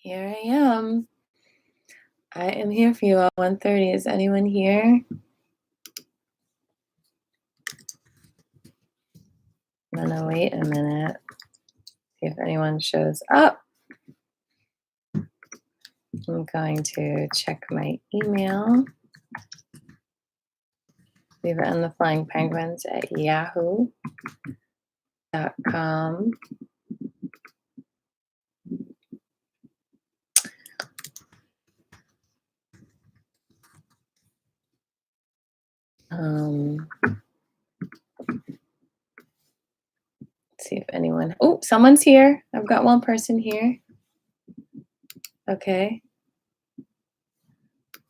Here I am. I am here for you at 1:30. Is anyone here? I'm gonna wait a minute. See if anyone shows up. I'm going to check my email. Aviva and the Flying Penguins at yahoo.com. Let's see if anyone. Oh, someone's here. I've got one person here. Okay.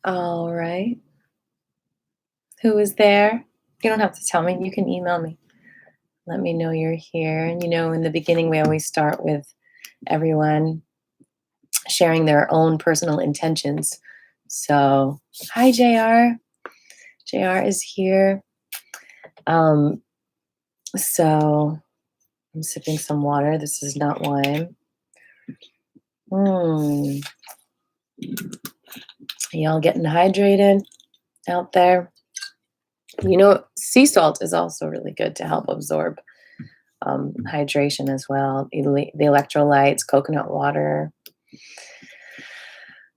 All right. Who is there? You don't have to tell me. You can email me. Let me know you're here. And in the beginning, we always start with everyone sharing their own personal intentions. So, hi, JR. JR is here. So I'm sipping some water. This is not wine. Y'all getting hydrated out there? Sea salt is also really good to help absorb hydration as well. The electrolytes, coconut water.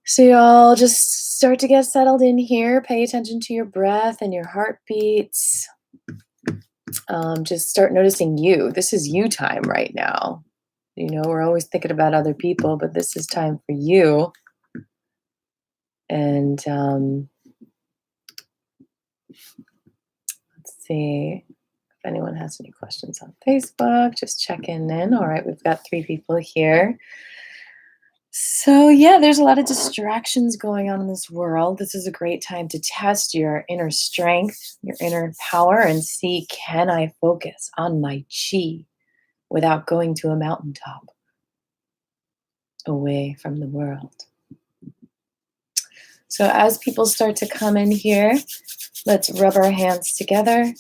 So y'all just start to get settled in here. Pay attention to your breath and your heartbeats. Just start noticing you. This is you time right now. We're always thinking about other people, but this is time for you. And let's see if anyone has any questions on Facebook. Just checking in. All right, we've got 3 people here. So yeah, there's a lot of distractions going on in this world. This is a great time to test your inner strength, your inner power, and see, can I focus on my chi without going to a mountaintop away from the world? So as people start to come in here, let's rub our hands together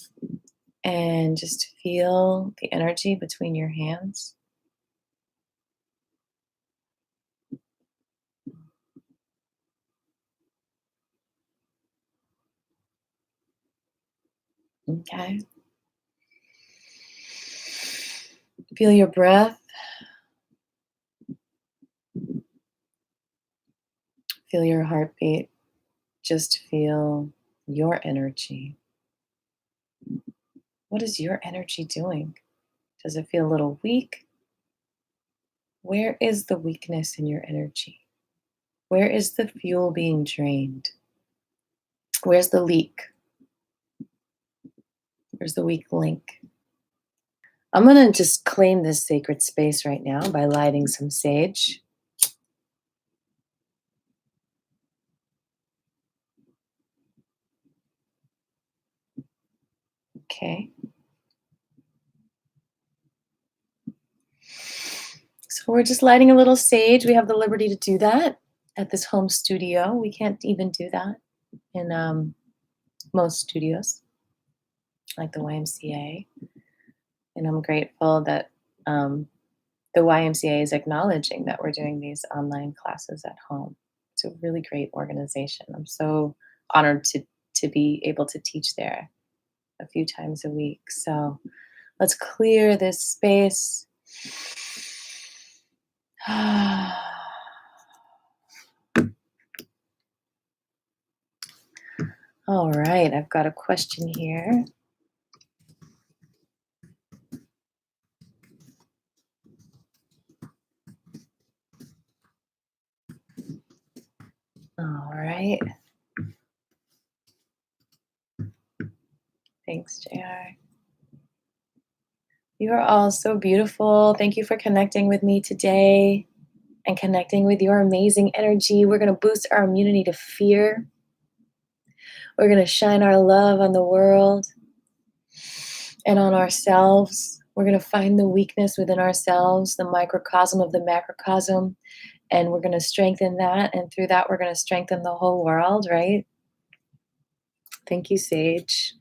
and just feel the energy between your hands. Okay. Feel your breath. Feel your heartbeat. Just feel your energy. What is your energy doing? Does it feel a little weak? Where is the weakness in your energy? Where is the fuel being drained? Where's the leak? Where's the weak link? I'm going to just claim this sacred space right now by lighting some sage. Okay. So we're just lighting a little sage. We have the liberty to do that at this home studio. We can't even do that in most studios, like the YMCA. And I'm grateful that the YMCA is acknowledging that we're doing these online classes at home. It's a really great organization. I'm so honored to be able to teach there a few times a week. So let's clear this space. All right, I've got a question here. All right. Thanks, JR. You are all so beautiful. Thank you for connecting with me today and connecting with your amazing energy. We're going to boost our immunity to fear. We're going to shine our love on the world and on ourselves. We're going to find the weakness within ourselves, the microcosm of the macrocosm, and we're going to strengthen that. And through that, we're going to strengthen the whole world, right? Thank you, Sage.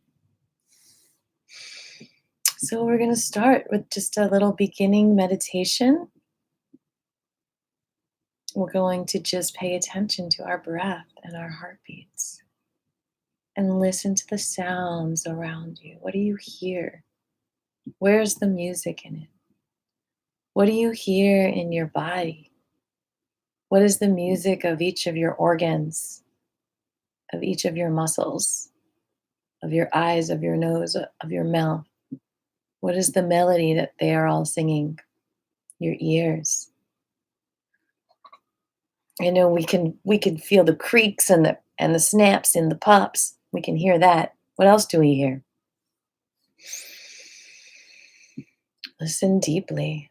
So we're going to start with just a little beginning meditation. we're going to just pay attention to our breath and our heartbeats and listen to the sounds around you. What do you hear? Where's the music in it? What do you hear in your body? What is the music of each of your organs, of each of your muscles, of your eyes, of your nose, of your mouth? What is the melody that they are all singing? Your ears. I know we can feel the creaks and the snaps and the pops. We can hear that. What else do we hear? Listen deeply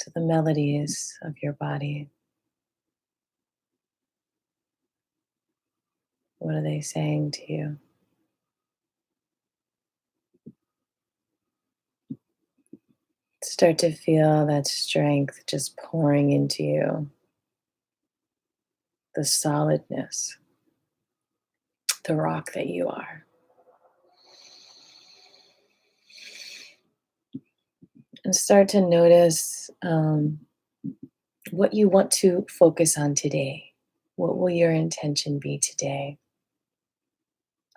to the melodies of your body. What are they saying to you? Start to feel that strength just pouring into you, the solidness, the rock that you are. And start to notice what you want to focus on today. What will your intention be today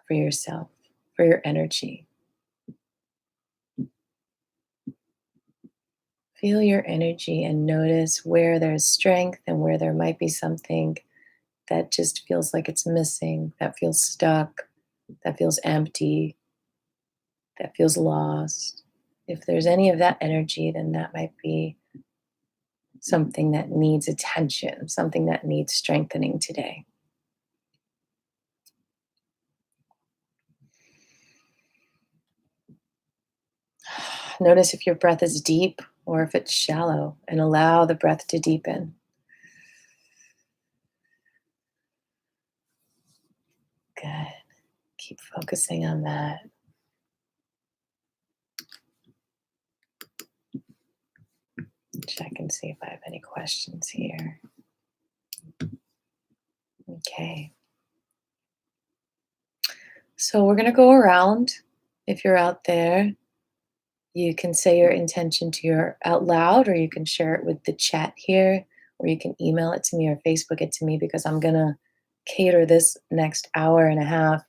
for yourself, for your energy? Feel your energy and notice where there's strength and where there might be something that just feels like it's missing, that feels stuck, that feels empty, that feels lost. If there's any of that energy, then that might be something that needs attention, something that needs strengthening today. Notice if your breath is deep or if it's shallow, and allow the breath to deepen. Good. Keep focusing on that. Check and see if I have any questions here. Okay. So we're going to go around. If you're out there, you can say your intention to your out loud, or you can share it with the chat here, or you can email it to me or Facebook it to me, because I'm going to cater this next hour and a half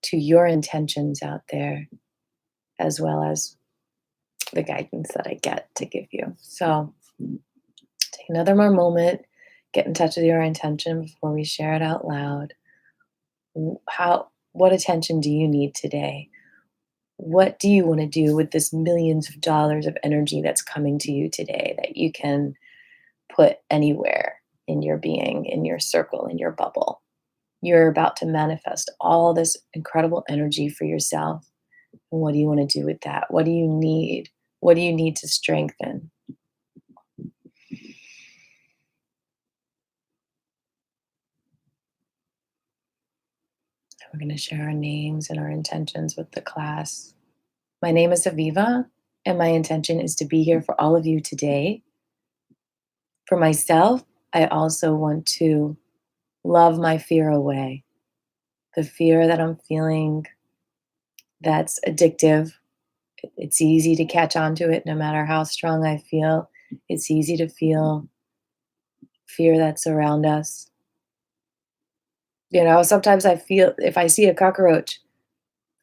to your intentions out there, as well as the guidance that I get to give you. So take another more moment, get in touch with your intention before we share it out loud. What attention do you need today? What do you want to do with this millions of dollars of energy that's coming to you today that you can put anywhere in your being, in your circle, in your bubble? You're about to manifest all this incredible energy for yourself. And what do you want to do with that? What do you need? What do you need to strengthen? We're going to share our names and our intentions with the class. My name is Aviva, and my intention is to be here for all of you today. For myself, I also want to love my fear away. The fear that I'm feeling that's addictive. It's easy to catch on to it no matter how strong I feel. It's easy to feel fear that's around us. Sometimes I feel if I see a cockroach,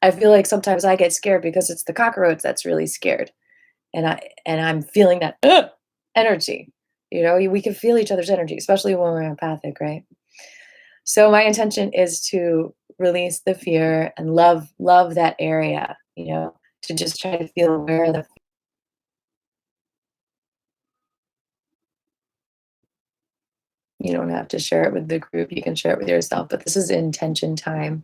I feel like sometimes I get scared because it's the cockroach that's really scared. And I'm feeling that energy. We can feel each other's energy, especially when we're empathic, right? So my intention is to release the fear and love that area, to just try to feel where the you don't have to share it with the group, you can share it with yourself, but this is intention time.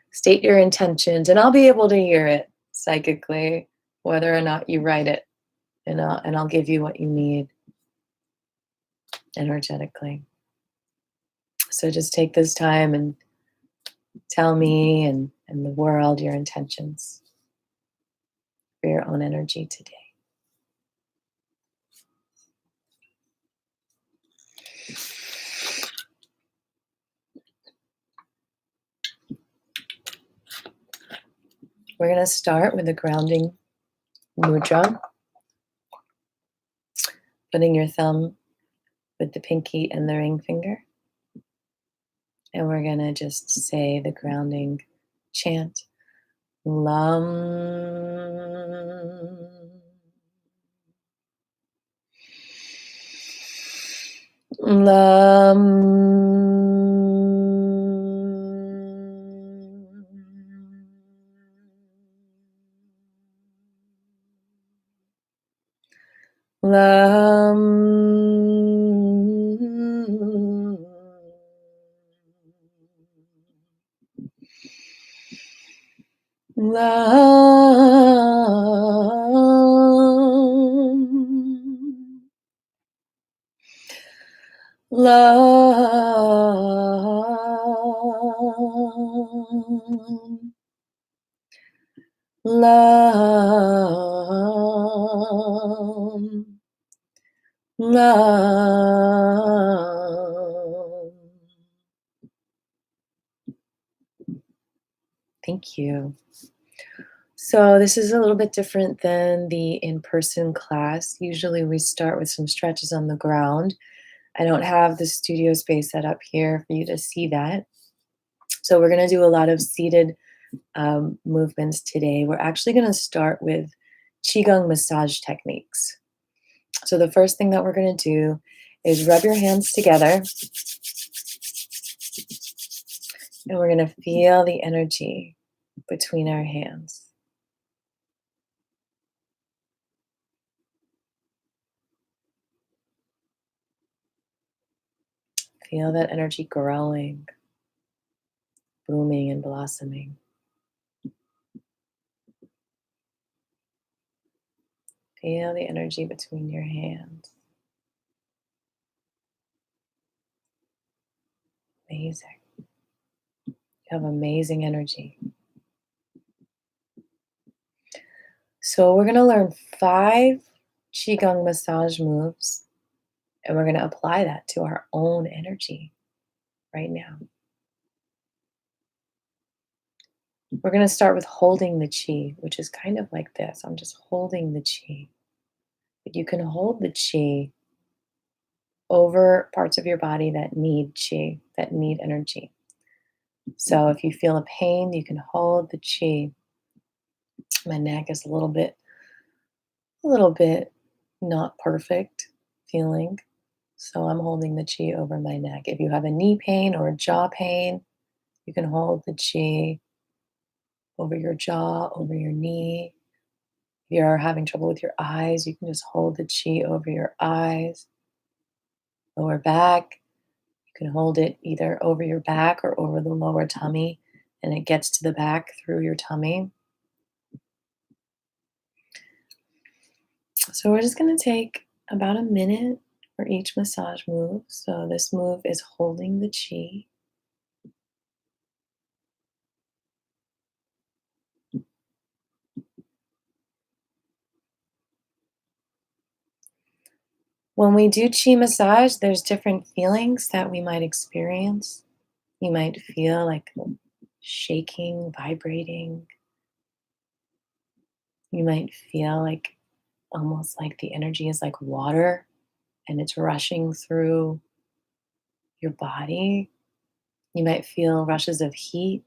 State your intentions and I'll be able to hear it psychically, whether or not you write it, and I'll give you what you need energetically. So just take this time and tell me and the world your intentions for your own energy today. We're going to start with the grounding mudra, putting your thumb with the pinky and the ring finger. And we're going to just say the grounding chant. Lam. Lam. Lam. Lam. Lam. Lam. Lam. Thank you. So this is a little bit different than the in-person class. Usually we start with some stretches on the ground. I don't have the studio space set up here for you to see that. So we're going to do a lot of seated movements today. We're actually going to start with Qigong massage techniques. So the first thing that we're going to do is rub your hands together. And we're going to feel the energy between our hands. Feel that energy growing, blooming and blossoming. Feel the energy between your hands. Amazing. You have amazing energy. So we're going to learn 5 Qigong massage moves, and we're going to apply that to our own energy right now. We're going to start with holding the Qi, which is kind of like this. I'm just holding the Qi. But you can hold the Qi over parts of your body that need Qi, that need energy. So if you feel a pain, you can hold the Qi. My neck is a little bit not perfect feeling. So I'm holding the Qi over my neck. If you have a knee pain or a jaw pain, you can hold the Qi over your jaw, over your knee. If you're having trouble with your eyes, you can just hold the Qi over your eyes. Lower back, you can hold it either over your back or over the lower tummy, and it gets to the back through your tummy. So we're just going to take about a minute for each massage move. So this move is holding the Qi. When we do Qi massage, there's different feelings that we might experience. You might feel like shaking, vibrating. You might feel like almost like the energy is like water and it's rushing through your body. You might feel rushes of heat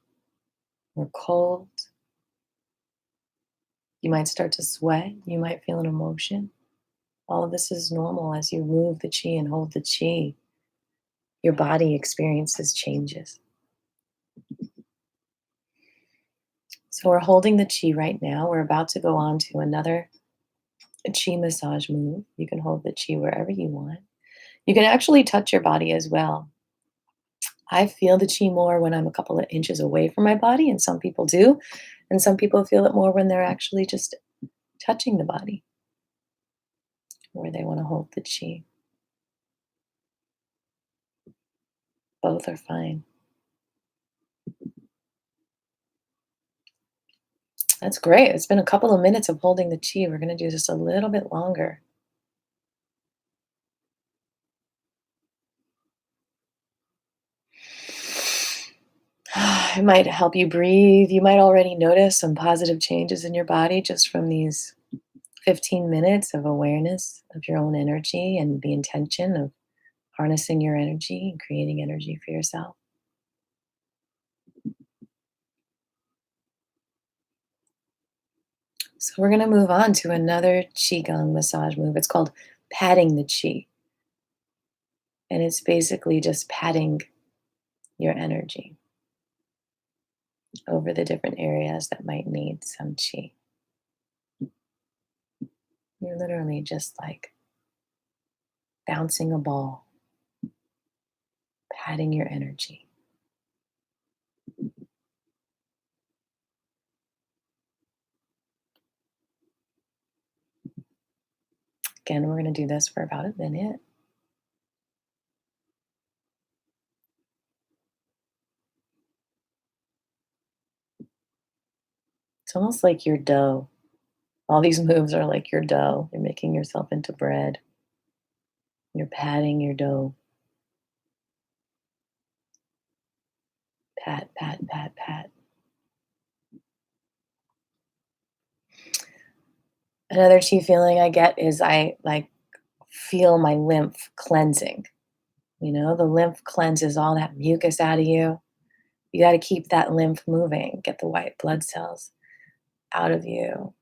or cold. You might start to sweat. You might feel an emotion. All of this is normal as you move the Qi and hold the Qi. Your body experiences changes. So we're holding the Qi right now. We're about to go on to another Qi massage move. You can hold the Qi wherever you want. You can actually touch your body as well. I feel the Qi more when I'm a couple of inches away from my body, and some people do. And some people feel it more when they're actually just touching the body, where they want to hold the Qi. Both are fine. That's great. It's been a couple of minutes of holding the Qi. We're going to do just a little bit longer. It might help you breathe. You might already notice some positive changes in your body just from these 15 minutes of awareness of your own energy and the intention of harnessing your energy and creating energy for yourself. So we're going to move on to another Qigong massage move. It's called patting the Qi. And it's basically just patting your energy over the different areas that might need some Qi. You're literally just like bouncing a ball, patting your energy. Again, we're going to do this for about a minute. It's almost like your dough. All these moves are like your dough. You're making yourself into bread. You're patting your dough. Pat, pat, pat, pat. Another Chi feeling I get is I like feel my lymph cleansing. You know, the lymph cleanses all that mucus out of you. You got to keep that lymph moving, get the white blood cells out of you.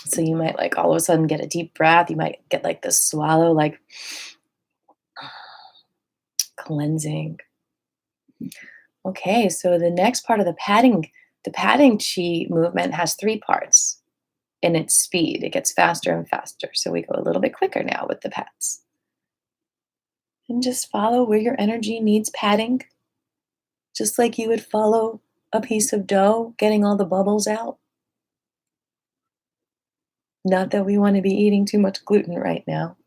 So you might like all of a sudden get a deep breath. You might get like this swallow, like cleansing. Okay, so the next part of the patting chi movement has three parts in its speed. It gets faster and faster. So we go a little bit quicker now with the pats. And just follow where your energy needs patting, just like you would follow a piece of dough, getting all the bubbles out. Not that we want to be eating too much gluten right now.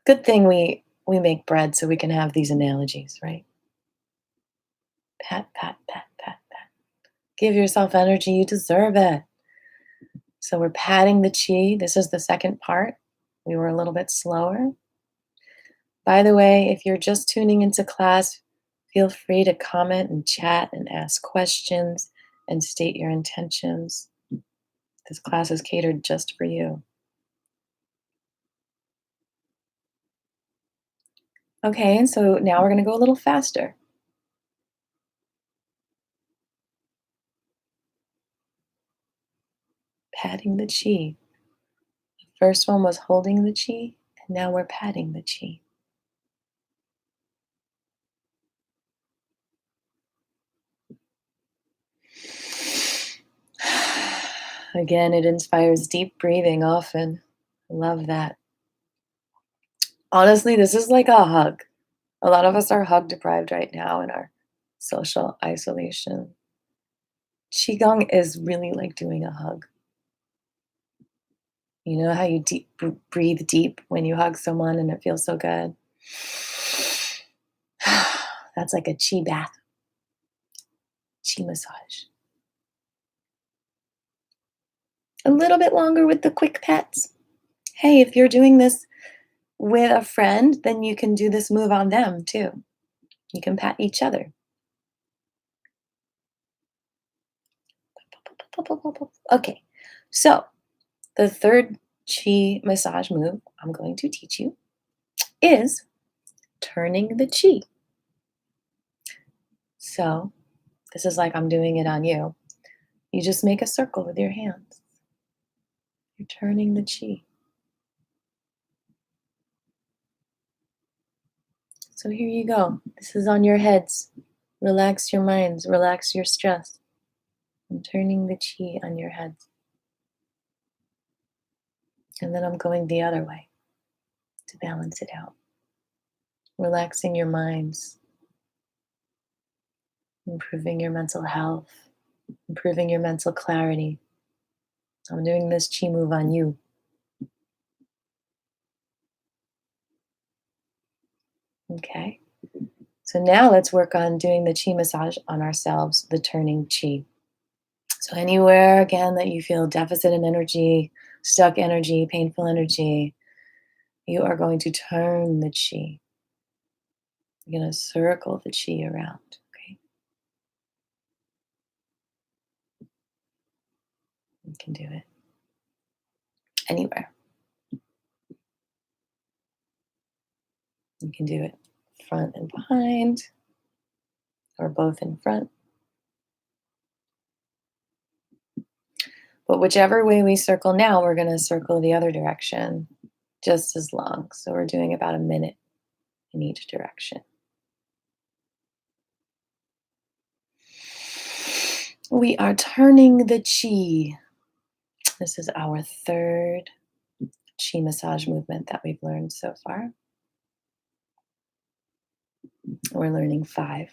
Good thing we make bread so we can have these analogies, right? Pat, pat, pat, pat, pat. Give yourself energy, you deserve it. So we're patting the chi. This is the second part. We were a little bit slower. By the way, if you're just tuning into class, feel free to comment and chat and ask questions and state your intentions. This class is catered just for you. Okay, and so now we're going to go a little faster. Patting the chi. The first one was holding the chi, and now we're patting the chi. Again, it inspires deep breathing often. I love that. Honestly, this is like a hug. A lot of us are hug deprived right now in our social isolation. Qigong is really like doing a hug. You know how you breathe deep when you hug someone and it feels so good? That's like a chi bath, chi massage. A little bit longer with the quick pats. Hey, if you're doing this with a friend, then you can do this move on them too. You can pat each other. Okay, so the third chi massage move I'm going to teach you is turning the chi. So this is like I'm doing it on you. You just make a circle with your hands. You're turning the chi. So here you go. This is on your heads. Relax your minds, relax your stress. I'm turning the chi on your heads. And then I'm going the other way to balance it out. Relaxing your minds, improving your mental health, improving your mental clarity. I'm doing this chi move on you. Okay. So now let's work on doing the chi massage on ourselves, the turning chi. So anywhere again that you feel deficit in energy, stuck energy, painful energy, you are going to turn the chi. You're going to circle the chi around. Okay. You can do it anywhere. You can do it front and behind, or both in front. But whichever way we circle now, we're going to circle the other direction just as long. So we're doing about a minute in each direction. We are turning the chi. This is our third chi massage movement that we've learned so far. We're learning 5.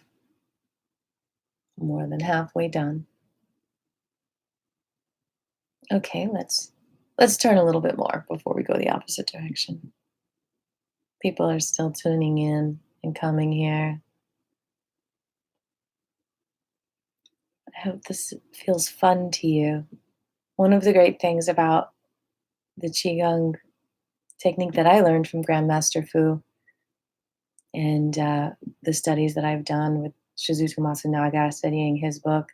More than halfway done. Okay, let's turn a little bit more before we go the opposite direction. People are still tuning in and coming here. I hope this feels fun to you. One of the great things about the Qigong technique that I learned from Grandmaster Fu and the studies that I've done with Shizuto Masunaga, studying his book,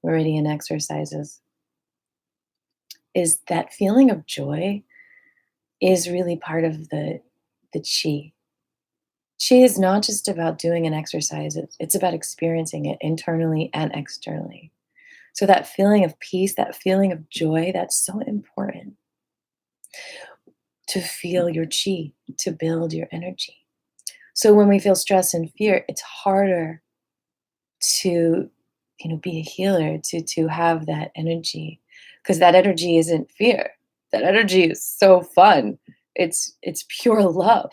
Meridian Exercises, is that feeling of joy is really part of the Qi. Qi is not just about doing an exercise, it's about experiencing it internally and externally. So that feeling of peace, that feeling of joy, that's so important to feel your Qi, to build your energy. So when we feel stress and fear, it's harder to be a healer, to have that energy, because that energy isn't fear. That energy is so fun. It's pure love.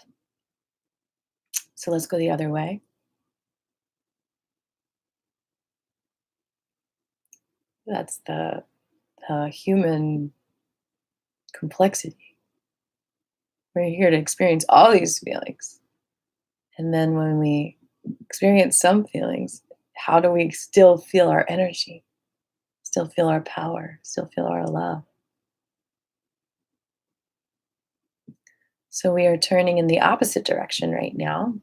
So let's go the other way. That's the human complexity. We're here to experience all these feelings. And then when we experience some feelings, how do we still feel our energy, still feel our power, still feel our love? So we are turning in the opposite direction right now.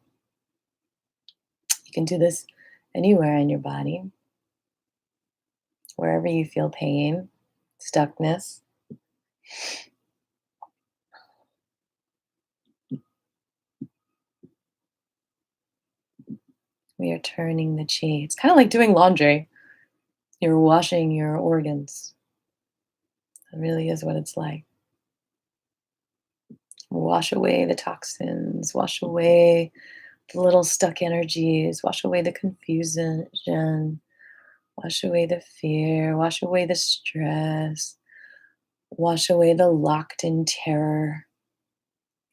You can do this anywhere in your body, wherever you feel pain, stuckness. We are turning the chi. It's kind of like doing laundry. You're washing your organs. It really is what it's like. Wash away the toxins, wash away the little stuck energies, wash away the confusion, wash away the fear, wash away the stress, wash away the locked in terror,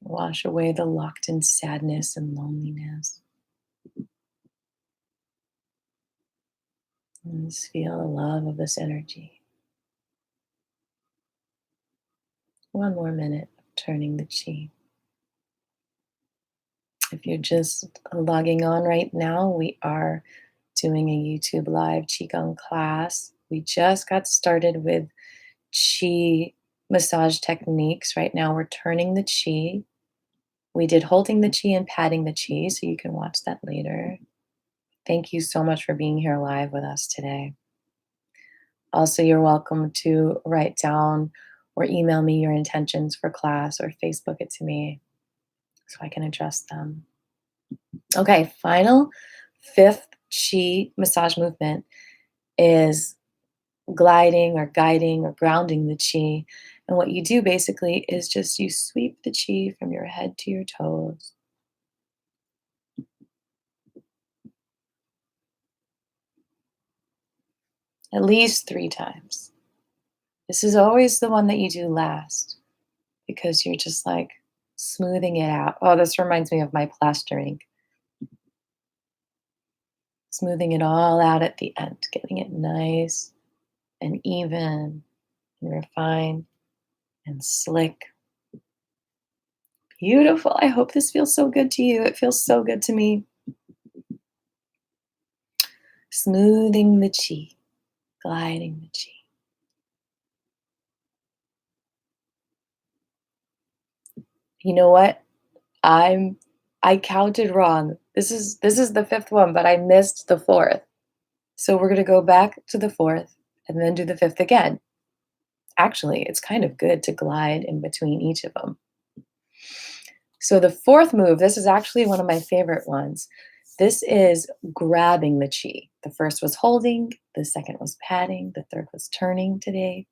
wash away the locked in sadness and loneliness. And just feel the love of this energy. One more minute of turning the chi. If you're just logging on right now, we are doing a YouTube live Qigong class. We just got started with Qi massage techniques. Right now we're turning the Qi. We did holding the Qi and patting the Qi, so you can watch that later. Thank you so much for being here live with us today. Also, you're welcome to write down or email me your intentions for class or Facebook it to me so I can address them. Okay, final 5th Qi massage movement is gliding or guiding or grounding the Qi. And what you do basically is just you sweep the Qi from your head to your toes. At least 3 times. This is always the one that you do last because you're just like smoothing it out. Oh, this reminds me of my plastering. Smoothing it all out at the end, getting it nice and even and refined and slick. Beautiful. I hope this feels so good to you. It feels so good to me. Smoothing the chi, gliding the chi. You know what? I counted wrong. This is the 5th one, but I missed the 4th. So we're gonna go back to the 4th and then do the 5th again. Actually, it's kind of good to glide in between each of them. So the fourth move, this is actually one of my favorite ones. This is grabbing the chi. The first was holding, the second was patting, the third was turning today.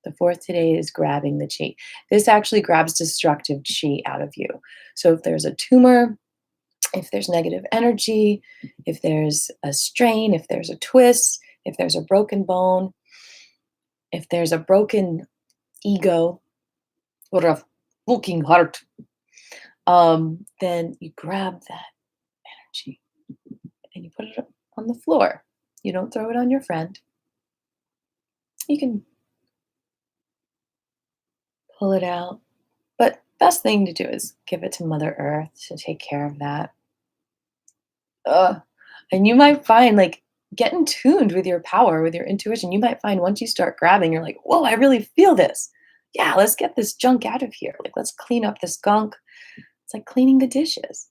The fourth today is grabbing the chi. This actually grabs destructive chi out of you. So if there's a tumor, if there's negative energy, if there's a strain, if there's a twist, if there's a broken bone, if there's a broken ego or a broken heart, then you grab that energy and you put it up on the floor. You don't throw it on your friend. You can pull it out. But best thing to do is give it to Mother Earth to take care of that. Ugh. And you might find, like, get in tuned with your power, with your intuition. You might find once you start grabbing, you're like, whoa, I really feel this. Yeah, let's get this junk out of here. Like, let's clean up this gunk. It's like cleaning the dishes.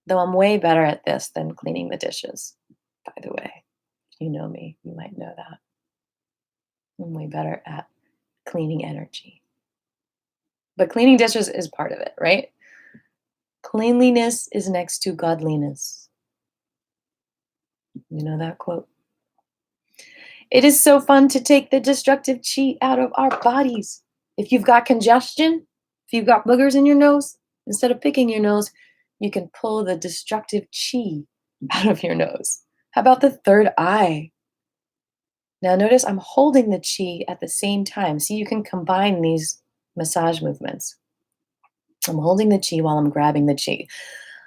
Though I'm way better at this than cleaning the dishes, by the way. If you know me, you might know that. I'm way better at cleaning energy. But cleaning dishes is part of it, right? Cleanliness is next to godliness. You know that quote? It is so fun to take the destructive chi out of our bodies. If you've got congestion, if you've got boogers in your nose, instead of picking your nose, you can pull the destructive chi out of your nose. How about the third eye? Now notice I'm holding the chi at the same time. See, you can combine these massage movements. I'm holding the chi while I'm grabbing the chi.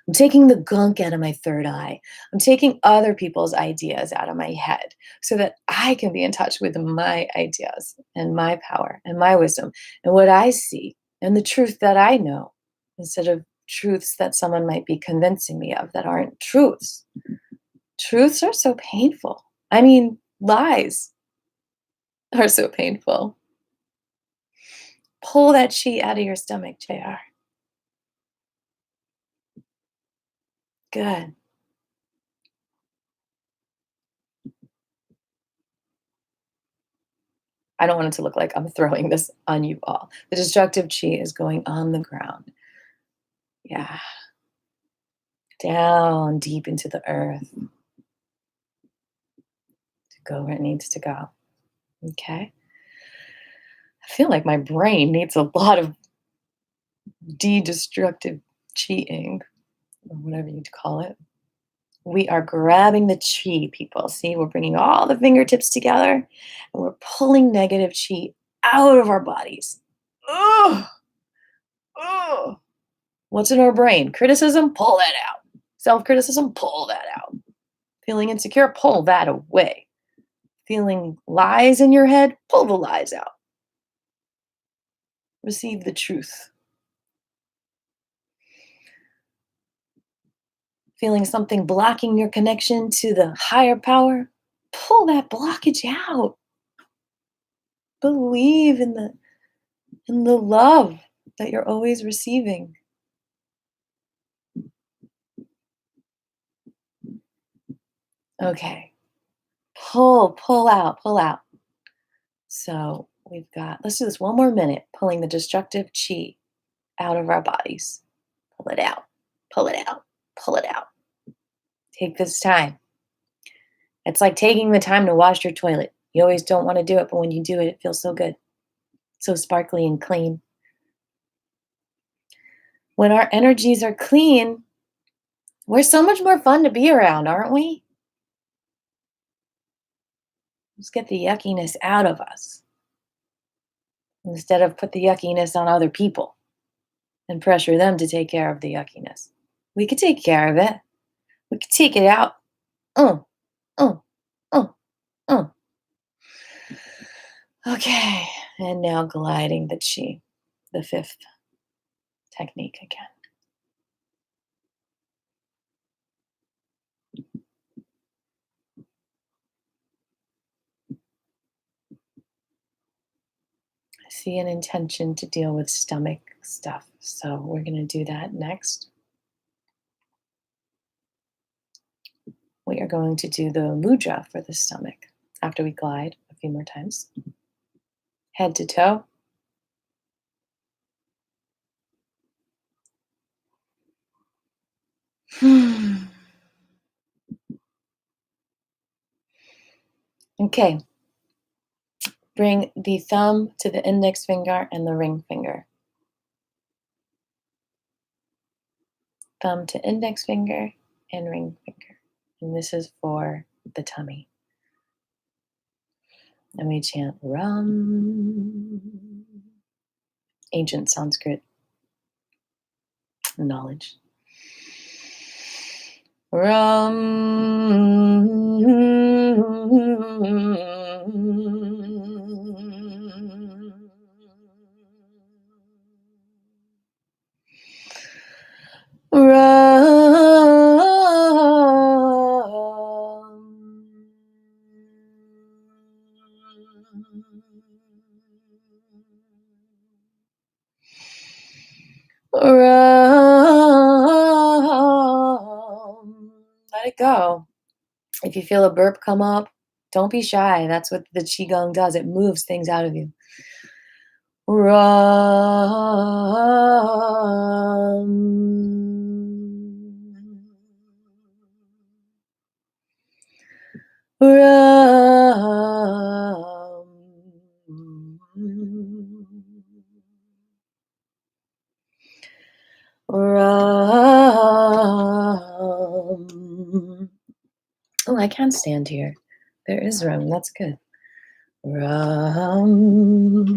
I'm taking the gunk out of my third eye. I'm taking other people's ideas out of my head so that I can be in touch with my ideas and my power and my wisdom and what I see and the truth that I know instead of truths that someone might be convincing me of that aren't truths. Truths are so painful. I mean, lies are so painful. Pull that chi out of your stomach, JR. Good. I don't want it to look like I'm throwing this on you all. The destructive chi is going on the ground. Yeah. Down deep into the earth to go where it needs to go. Okay. I feel like my brain needs a lot of de-destructive chi-ing, or whatever you'd call it. We are grabbing the chi, people. See, we're bringing all the fingertips together and we're pulling negative chi out of our bodies. Ugh. Ugh. What's in our brain? Criticism, pull that out. Self-criticism, pull that out. Feeling insecure, pull that away. Feeling lies in your head, pull the lies out. Receive the truth. Feeling something blocking your connection to the higher power, pull that blockage out. Believe in the love that you're always receiving. Okay. Pull out, pull out. So we've got, let's do this one more minute, pulling the destructive chi out of our bodies. Pull it out, pull it out, pull it out. Take this time. It's like taking the time to wash your toilet. You always don't want to do it, but when you do it, it feels so good, so sparkly and clean. When our energies are clean, we're so much more fun to be around, aren't we? Let's get the yuckiness out of us instead of put the yuckiness on other people and pressure them to take care of the yuckiness. We could take care of it. We could take it out. Oh, oh, oh, oh. Okay, and now gliding the chi, the fifth technique again. I see an intention to deal with stomach stuff, so we're going to do that next. We are going to do the mudra for the stomach after we glide a few more times. Head to toe. Okay. Bring the thumb to the index finger and the ring finger. Thumb to index finger and ring finger. And this is for the tummy. And we chant Ram. Ancient Sanskrit knowledge. Ram. Let it go. If you feel a burp come up, don't be shy. That's what the Qigong does. It moves things out of you. Oh, I can stand here. There is room. That's good. Ram.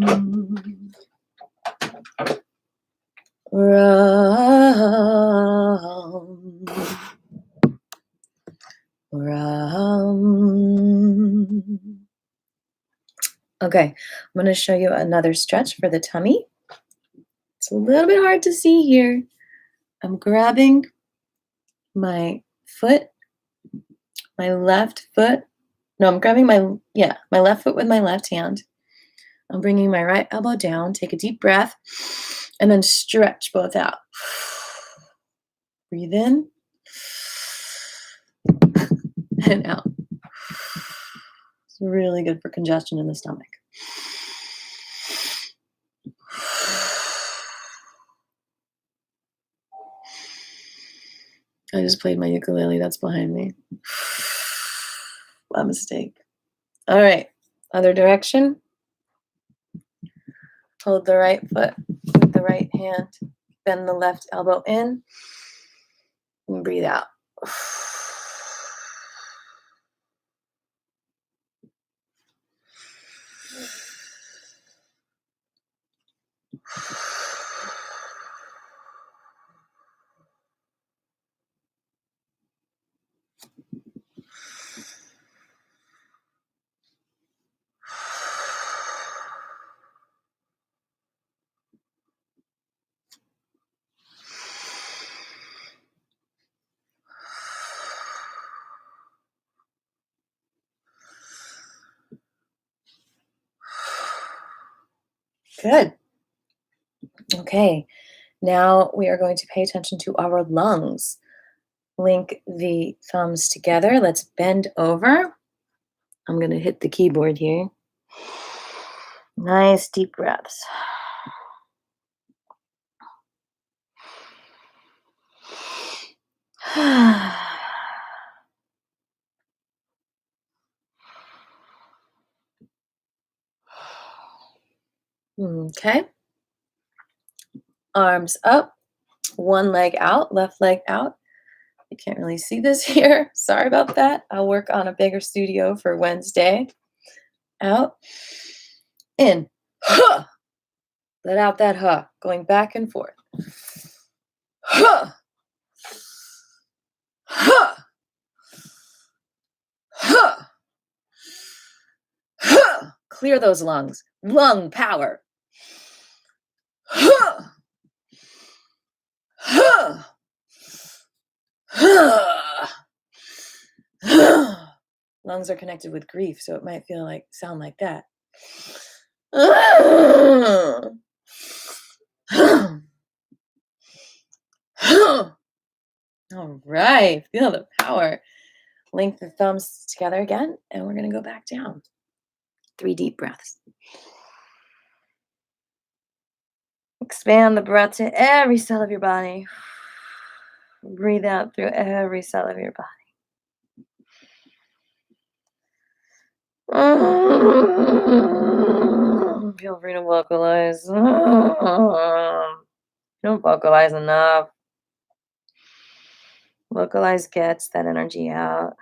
Ram. Ram. Okay, I'm going to show you another stretch for the tummy. It's a little bit hard to see here. I'm grabbing my foot, my left foot. No, I'm grabbing my left foot with my left hand. I'm bringing my right elbow down. Take a deep breath and then stretch both out. Breathe in and out. It's really good for congestion in the stomach. I just played my ukulele. That's behind me. A mistake. All right. Other direction. Hold the right foot with the right hand. Bend the left elbow in. And breathe out. Good. Okay. Now we are going to pay attention to our lungs. Link the thumbs together. Let's bend over. I'm going to hit the keyboard here. Nice deep breaths. Okay. Arms up, one leg out, left leg out. You can't really see this here. Sorry about that. I'll work on a bigger studio for Wednesday. Out. In. Huh. Let out that huh. Going back and forth. Huh. Huh. Huh. Huh. Clear those lungs. Lung power. Huh. Huh. Huh. Huh. Lungs are connected with grief, so it might sound like that. All right, feel the power. Link the thumbs together again, and we're going to go back down. 3 deep breaths. Expand the breath to every cell of your body. Breathe out through every cell of your body. Feel free to vocalize. Don't vocalize enough. Vocalize gets that energy out.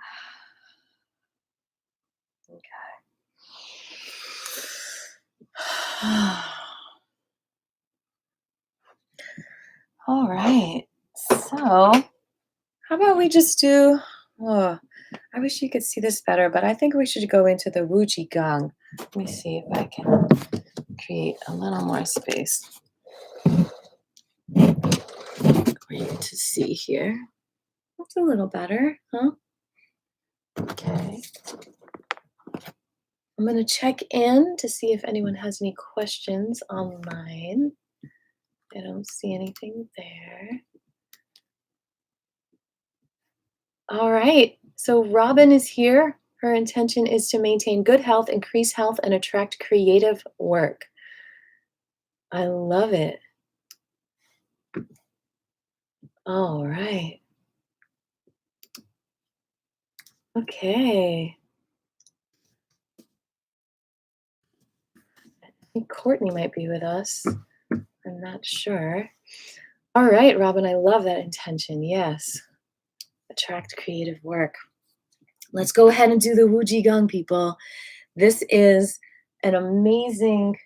Okay. All right. So, how about we just do, oh, I wish you could see this better, but I think we should go into the Wuji Gong. Let me see if I can create a little more space for you to see here. That's a little better, huh? Okay. I'm going to check in to see if anyone has any questions online. I don't see anything there. All right. So Robin is here. Her intention is to maintain good health, increase health, and attract creative work. I love it. All right. Okay. I think Courtney might be with us. I'm not sure. All right, Robin, I love that intention. Yes. Attract creative work. Let's go ahead and do the Wu Ji Gong, people. This is an amazing.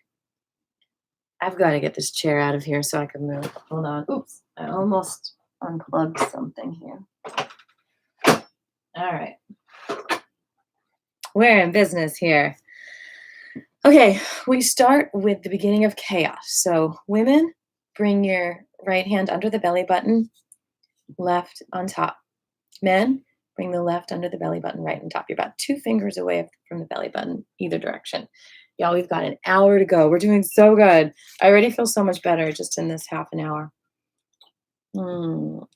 I've got to get this chair out of here so I can move. Hold on. Oops. I almost unplugged something here. All right. We're in business here. Okay, we start with the beginning of chaos. So women, bring your right hand under the belly button, left on top. Men, bring the left under the belly button, right on top. You're about 2 fingers away from the belly button, either direction. Y'all, we've got an hour to go. We're doing so good. I already feel so much better just in this half an hour. All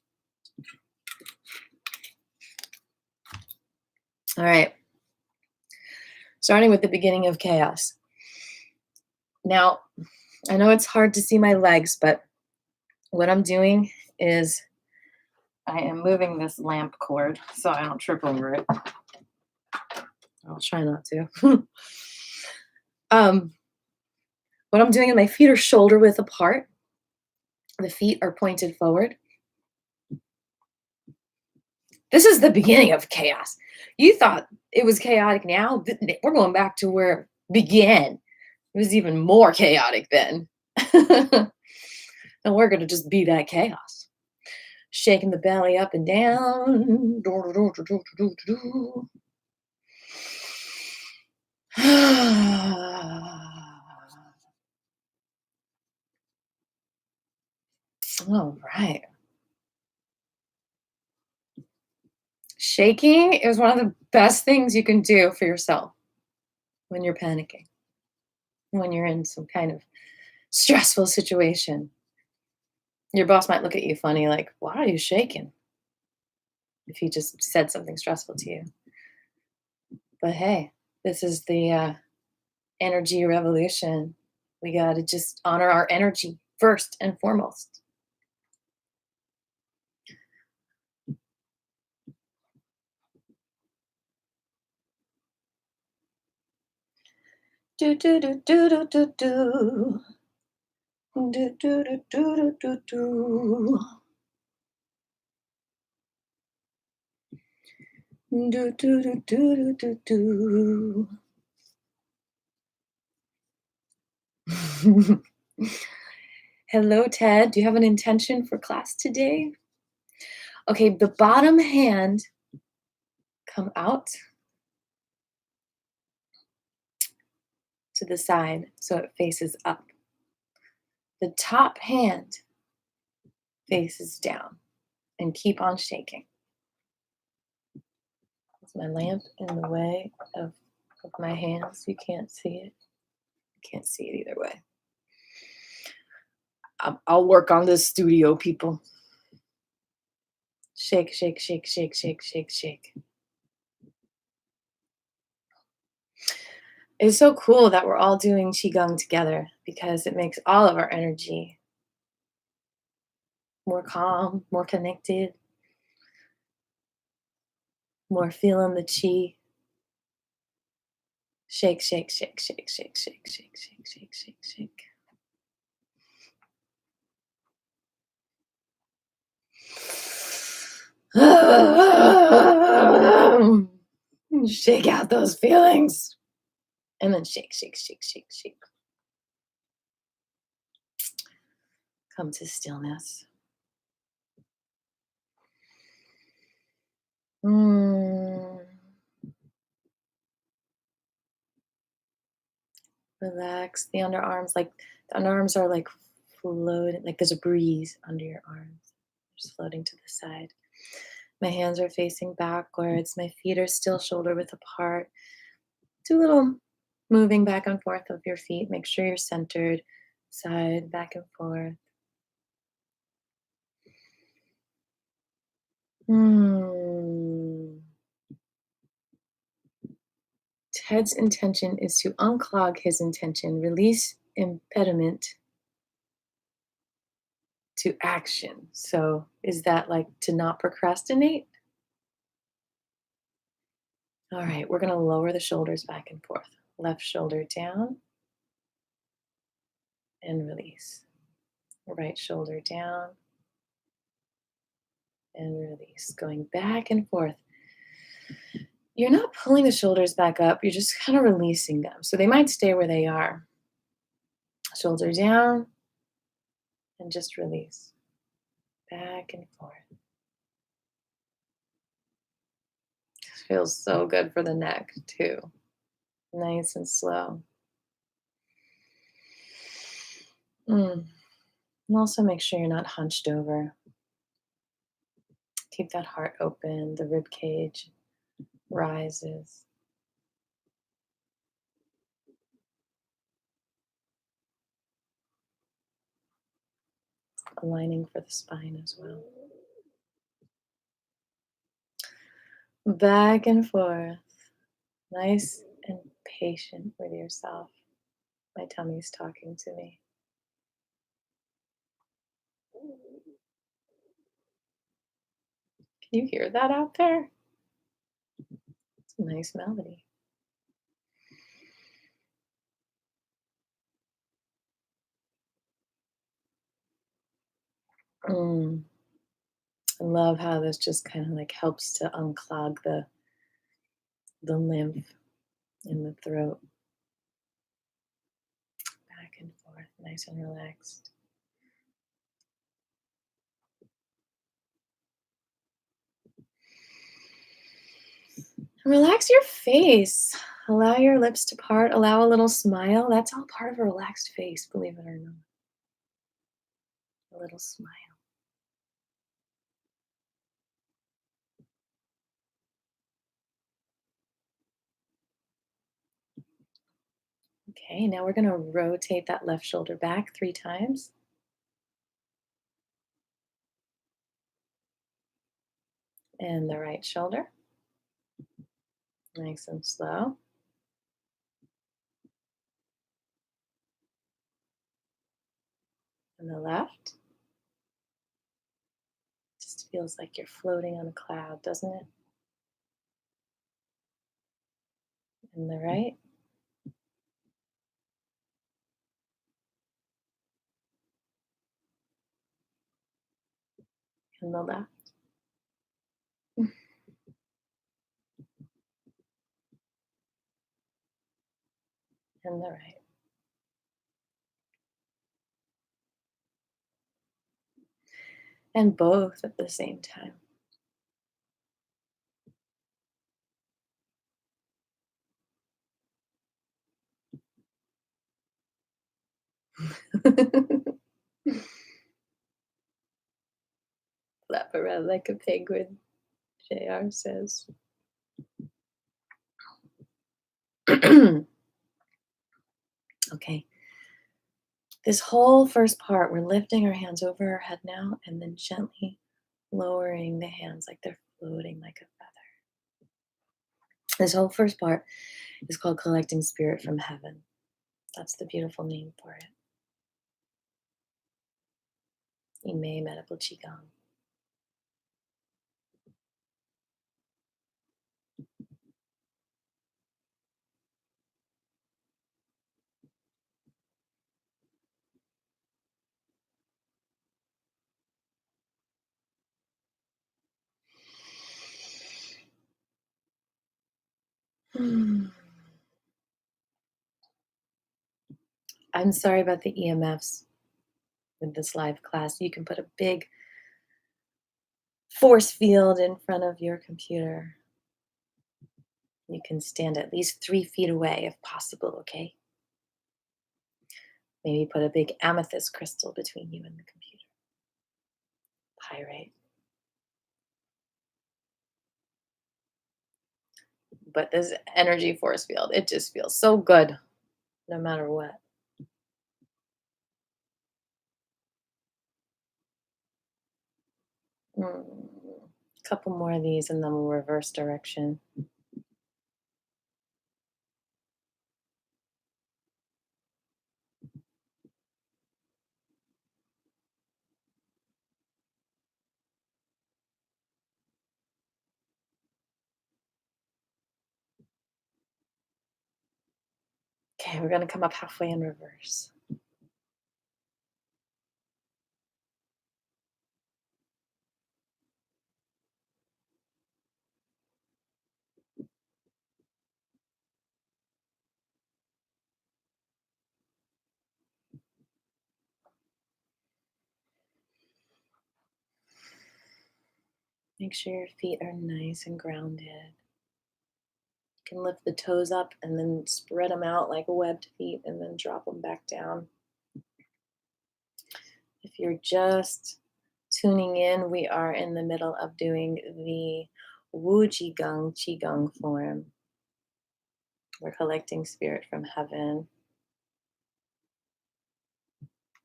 right. Starting with the beginning of chaos. Now, I know it's hard to see my legs, but what I'm doing is I am moving this lamp cord so I don't trip over it. I'll try not to. What I'm doing is my feet are shoulder width apart. The feet are pointed forward. This is the beginning of chaos. You thought it was chaotic now. We're going back to where it began. It was even more chaotic then. And we're going to just be that chaos. Shaking the belly up and down. All right. Shaking is one of the best things you can do for yourself when you're panicking, when you're in some kind of stressful situation. Your boss might look at you funny, like, why are you shaking? If he just said something stressful to you. But hey, this is the energy revolution. We got to just honor our energy first and foremost. Do do do do do do do. Do do do do do do. Do do do do do do do. Hello, Ted. Do you have an intention for class today? Okay, the bottom hand come out to the side so it faces up. The top hand faces down and keep on shaking. Is my lamp in the way of my hands? You can't see it. You can't see it either way. I'll work on this studio, people. Shake, shake, shake, shake, shake, shake, shake. It's so cool that we're all doing Qigong together because it makes all of our energy more calm, more connected. More feeling the chi. Shake, shake, shake, shake, shake, shake, shake, shake, shake, shake, shake. Shake out those feelings. And then shake, shake, shake, shake, shake. Come to stillness. Relax the underarms. Like the underarms are like floating, like there's a breeze under your arms. Just floating to the side. My hands are facing backwards. My feet are still shoulder width apart. Do a little moving back and forth of your feet. Make sure you're centered. Side, back and forth. Ted's intention is to unclog his intention, release impediment to action. So is that like to not procrastinate? All right, we're going to lower the shoulders back and forth. Left shoulder down and release. Right shoulder down and release. Going back and forth. You're not pulling the shoulders back up. You're just kind of releasing them. So they might stay where they are. Shoulder down and just release. Back and forth. Feels so good for the neck too. Nice and slow. And also make sure you're not hunched over. Keep that heart open. The rib cage rises. Aligning for the spine as well. Back and forth. Nice and patient with yourself. My tummy's talking to me. Can you hear that out there? It's a nice melody. I love how this just kind of like helps to unclog the lymph in the throat. Back and forth, nice and relaxed. Relax your face. Allow your lips to part. Allow a little smile. That's all part of a relaxed face, believe it or not. A little smile. Okay, now we're going to rotate that left shoulder back 3 times. And the right shoulder. Nice and slow. And the left. Just feels like you're floating on a cloud, doesn't it? And the right. And the left. And the right. And both at the same time. Flap around like a penguin, JR says. Okay. This whole first part, we're lifting our hands over our head now and then gently lowering the hands like they're floating like a feather. This whole first part is called collecting spirit from heaven. That's the beautiful name for it. M.U.D.R.A. medical qigong. I'm sorry about the EMFs with this live class. You can put a big force field in front of your computer. You can stand at least 3 feet away if possible, okay? Maybe put a big amethyst crystal between you and the computer. Pyrite. But this energy force field, it just feels so good no matter what. Couple more of these and then we'll reverse direction. Okay, we're gonna come up halfway in reverse. Make sure your feet are nice and grounded. You can lift the toes up and then spread them out like webbed feet and then drop them back down. If you're just tuning in, we are in the middle of doing the Wu Qigong form. We're collecting spirit from heaven.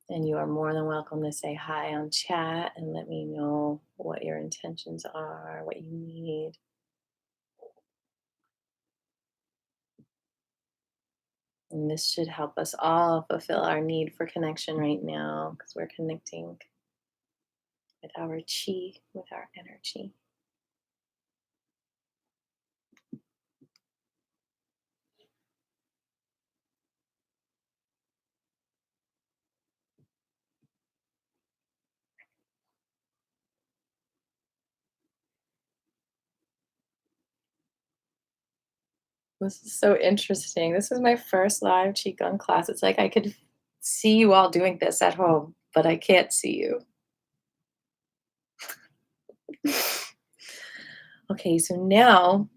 And you are more than welcome to say hi on chat and let me know what your intentions are, what you need. And this should help us all fulfill our need for connection right now because we're connecting with our chi, with our energy. This is so interesting. This is my first live Qigong class. It's like I could see you all doing this at home, but I can't see you. Okay, so now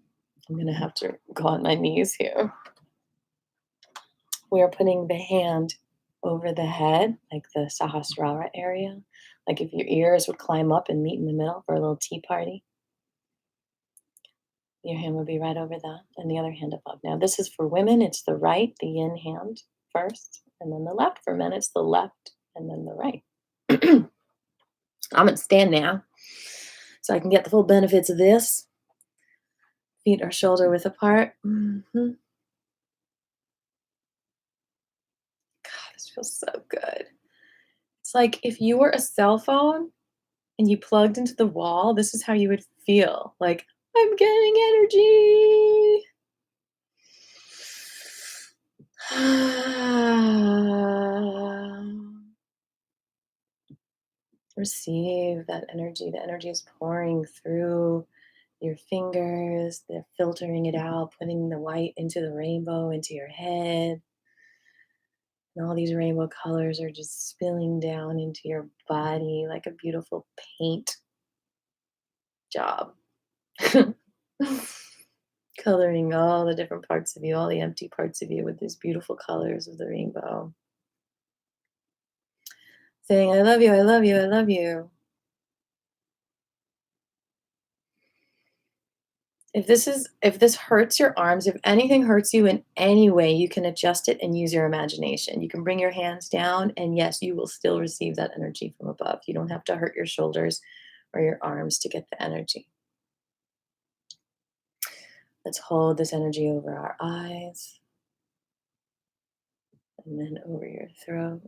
I'm going to have to go on my knees here. We are putting the hand over the head, like the Sahasrara area. Like if your ears would climb up and meet in the middle for a little tea party. Your hand would be right over that, and the other hand above. Now, this is for women. It's the right, the yin hand first, and then the left. For men, it's the left and then the right. I'm going to stand now so I can get the full benefits of this. Feet are shoulder width apart. God, this feels so good. It's like if you were a cell phone and you plugged into the wall, this is how you would feel. Like, I'm getting energy. Receive that energy. The energy is pouring through your fingers. They're filtering it out, putting the white into the rainbow, into your head. And all these rainbow colors are just spilling down into your body like a beautiful paint job. Coloring all the different parts of you, all the empty parts of you with these beautiful colors of the rainbow. Saying, I love you, I love you, I love you. If this hurts your arms, if anything hurts you in any way, you can adjust it and use your imagination. You can bring your hands down and yes, you will still receive that energy from above. You don't have to hurt your shoulders or your arms to get the energy. Let's hold this energy over our eyes and then over your throat,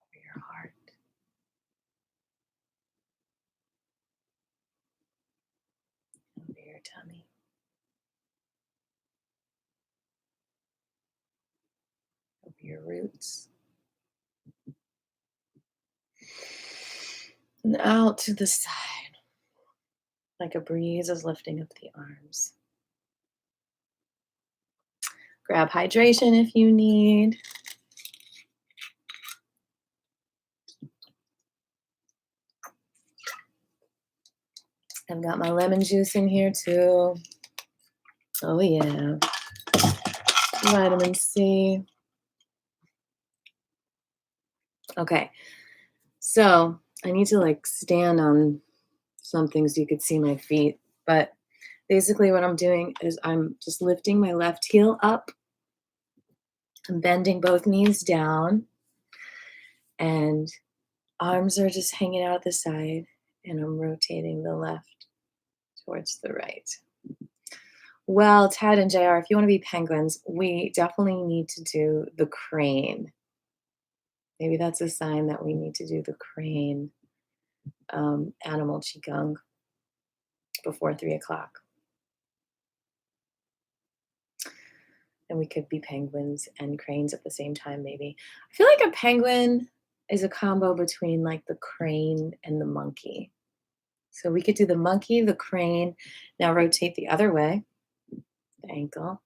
over your heart, over your tummy. Over your roots. And out to the side. like a breeze is lifting up the arms. Grab hydration if you need. I've got my lemon juice in here too. Oh yeah. Vitamin C. Okay. So I need to like stand on something so you could see my feet. But basically what I'm doing is I'm just lifting my left heel up. I'm bending both knees down. And arms are just hanging out the side. And I'm rotating the left towards the right. Well, Ted and JR, if you want to be penguins, we definitely need to do the crane. Maybe that's a sign that we need to do the crane animal qigong before 3 o'clock. And we could be penguins and cranes at the same time, maybe. I feel like a penguin is a combo between like the crane and the monkey. So we could do the monkey, the crane. Now rotate the other way, the ankle.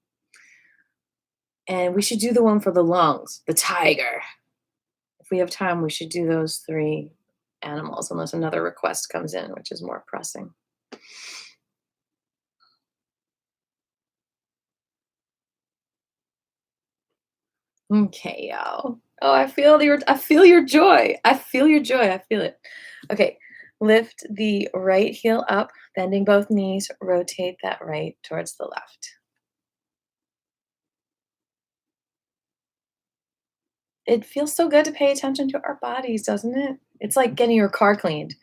And we should do the one for the lungs, the tiger. If we have time, we should do those 3 animals, unless another request comes in, which is more pressing. Okay, y'all. Oh, I feel your joy. I feel your joy. I feel it. Okay, lift the right heel up, bending both knees, rotate that right towards the left. It feels so good to pay attention to our bodies, doesn't it? It's like getting your car cleaned.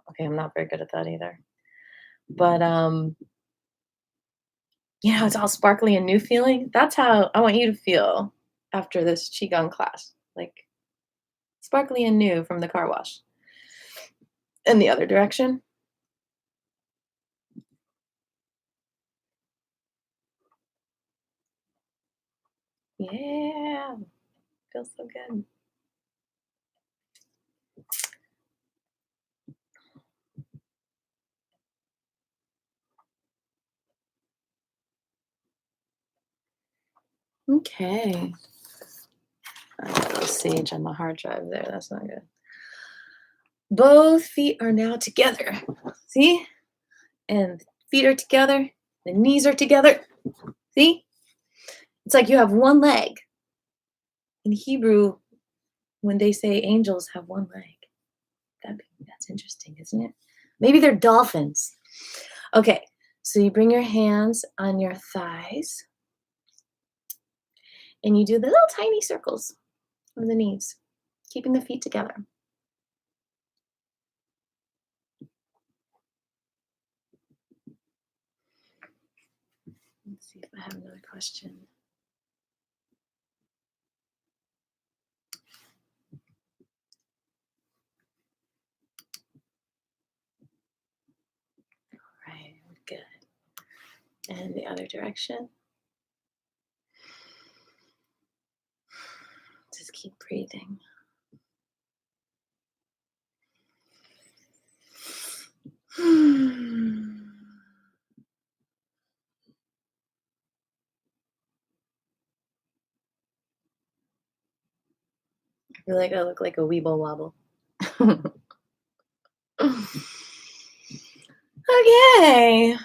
Okay, I'm not very good at that either. But it's all sparkly and new feeling. That's how I want you to feel after this qigong class. Like sparkly and new from the car wash. In the other direction. Yeah. Feels so good. Okay. I got a little sage on my hard drive there. That's not good. Both feet are now together. See? And the feet are together. The knees are together. See? It's like you have one leg. In Hebrew, when they say angels have one leg. That's interesting, isn't it? Maybe they're dolphins. Okay, so you bring your hands on your thighs and you do the little tiny circles of the knees, keeping the feet together. Let's see if I have another question. All right, good. And the other direction. Just keep breathing. I feel like I look like a weeble wobble. Okay.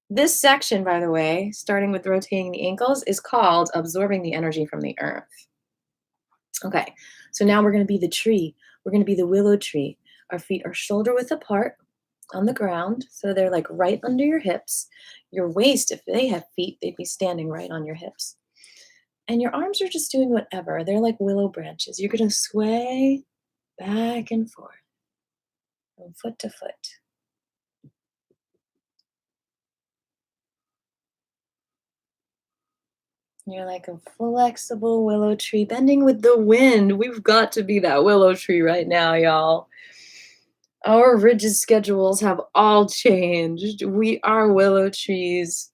This section, by the way, starting with rotating the ankles, is called absorbing the energy from the earth. Okay, so now we're going to be the tree. We're going to be the willow tree. Our feet are shoulder width apart on the ground, so they're like right under your hips. Your waist, if they have feet, they'd be standing right on your hips. And your arms are just doing whatever. They're like willow branches. You're going to sway back and forth from foot to foot. You're like a flexible willow tree bending with the wind. We've got to be that willow tree right now, y'all. Our rigid schedules have all changed. We are willow trees,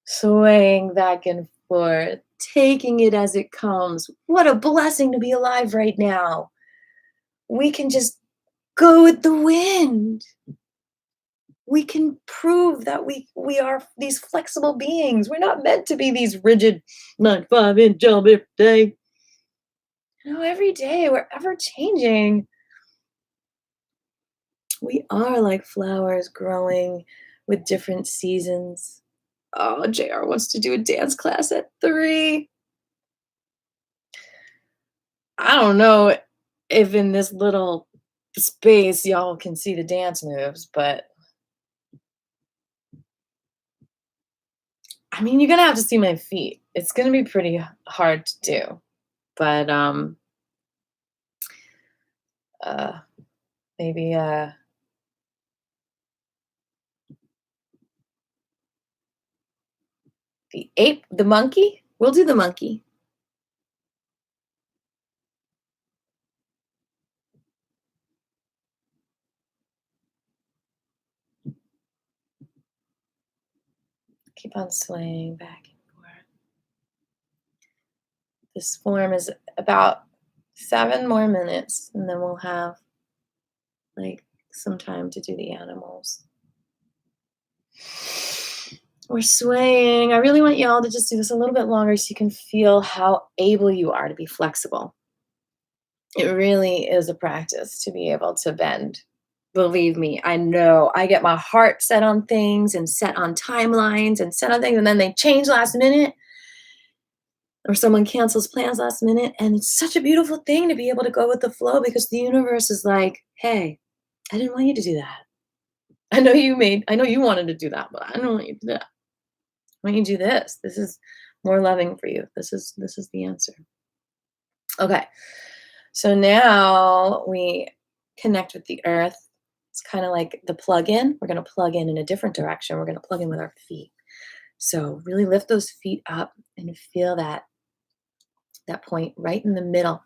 swaying back and forth, taking it as it comes. What a blessing to be alive right now. We can just go with the wind. we can prove that we are these flexible beings. We're not meant to be these rigid 9 to 5 inch job every day. Every day we're ever changing. We are like flowers growing with different seasons. Oh, JR wants to do a dance class at 3. I don't know if in this little space y'all can see the dance moves, but I mean, you're gonna have to see my feet. It's gonna be pretty hard to do, but uh, maybe the ape, the monkey. We'll do the monkey. Keep on swaying back and forth. This form is about 7 more minutes, and then we'll have like some time to do the animals. We're swaying. I really want y'all to just do this a little bit longer so you can feel how able you are to be flexible. It really is a practice to be able to bend. Believe me, I know. I get my heart set on things and set on timelines and set on things, and then they change last minute, or someone cancels plans last minute. And it's such a beautiful thing to be able to go with the flow because the universe is like, hey, I didn't want you to do that. I know you wanted to do that, but I don't want you to do that. I want you to do this. This is more loving for you. This is the answer. Okay. So now we connect with the earth. It's kind of like the plug in. We're going to plug in a different direction. We're going to plug in with our feet. So really lift those feet up and feel that point right in the middle,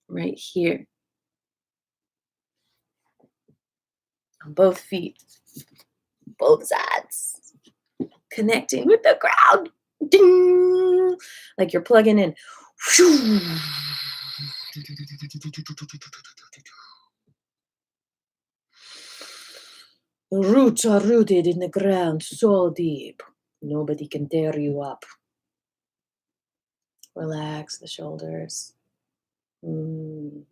right here, on both feet, both sides, connecting with the ground. Ding! Like you're plugging in. Roots are rooted in the ground so deep, nobody can tear you up. Relax the shoulders. Mm.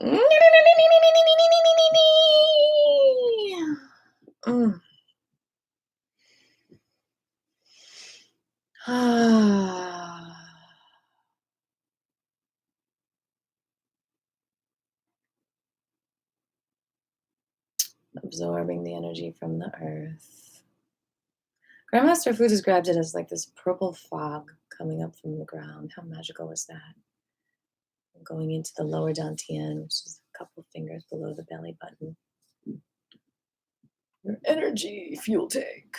Mm. Absorbing the energy from the earth. Grandmaster Fu described it as like this purple fog coming up from the ground. How magical is that? Going into the lower dantian, which is a couple fingers below the belly button. Your energy fuel tank.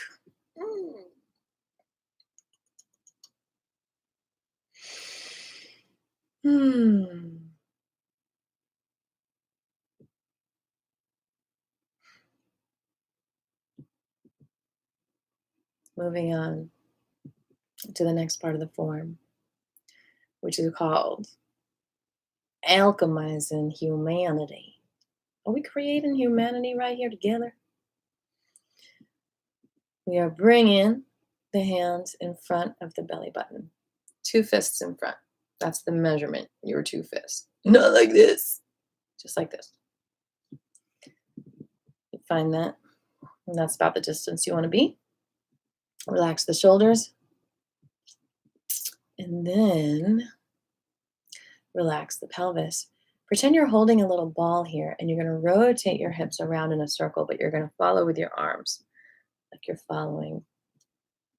Hmm. Moving on to the next part of the form, which is called alchemizing humanity. Are we creating humanity right here together? We are bringing the hands in front of the belly button. 2 fists in front. That's the measurement. Your 2 fists. Not like this. Just like this. You find that? And that's about the distance you want to be. Relax the shoulders. And then relax the pelvis. Pretend you're holding a little ball here and you're going to rotate your hips around in a circle, but you're going to follow with your arms like you're following,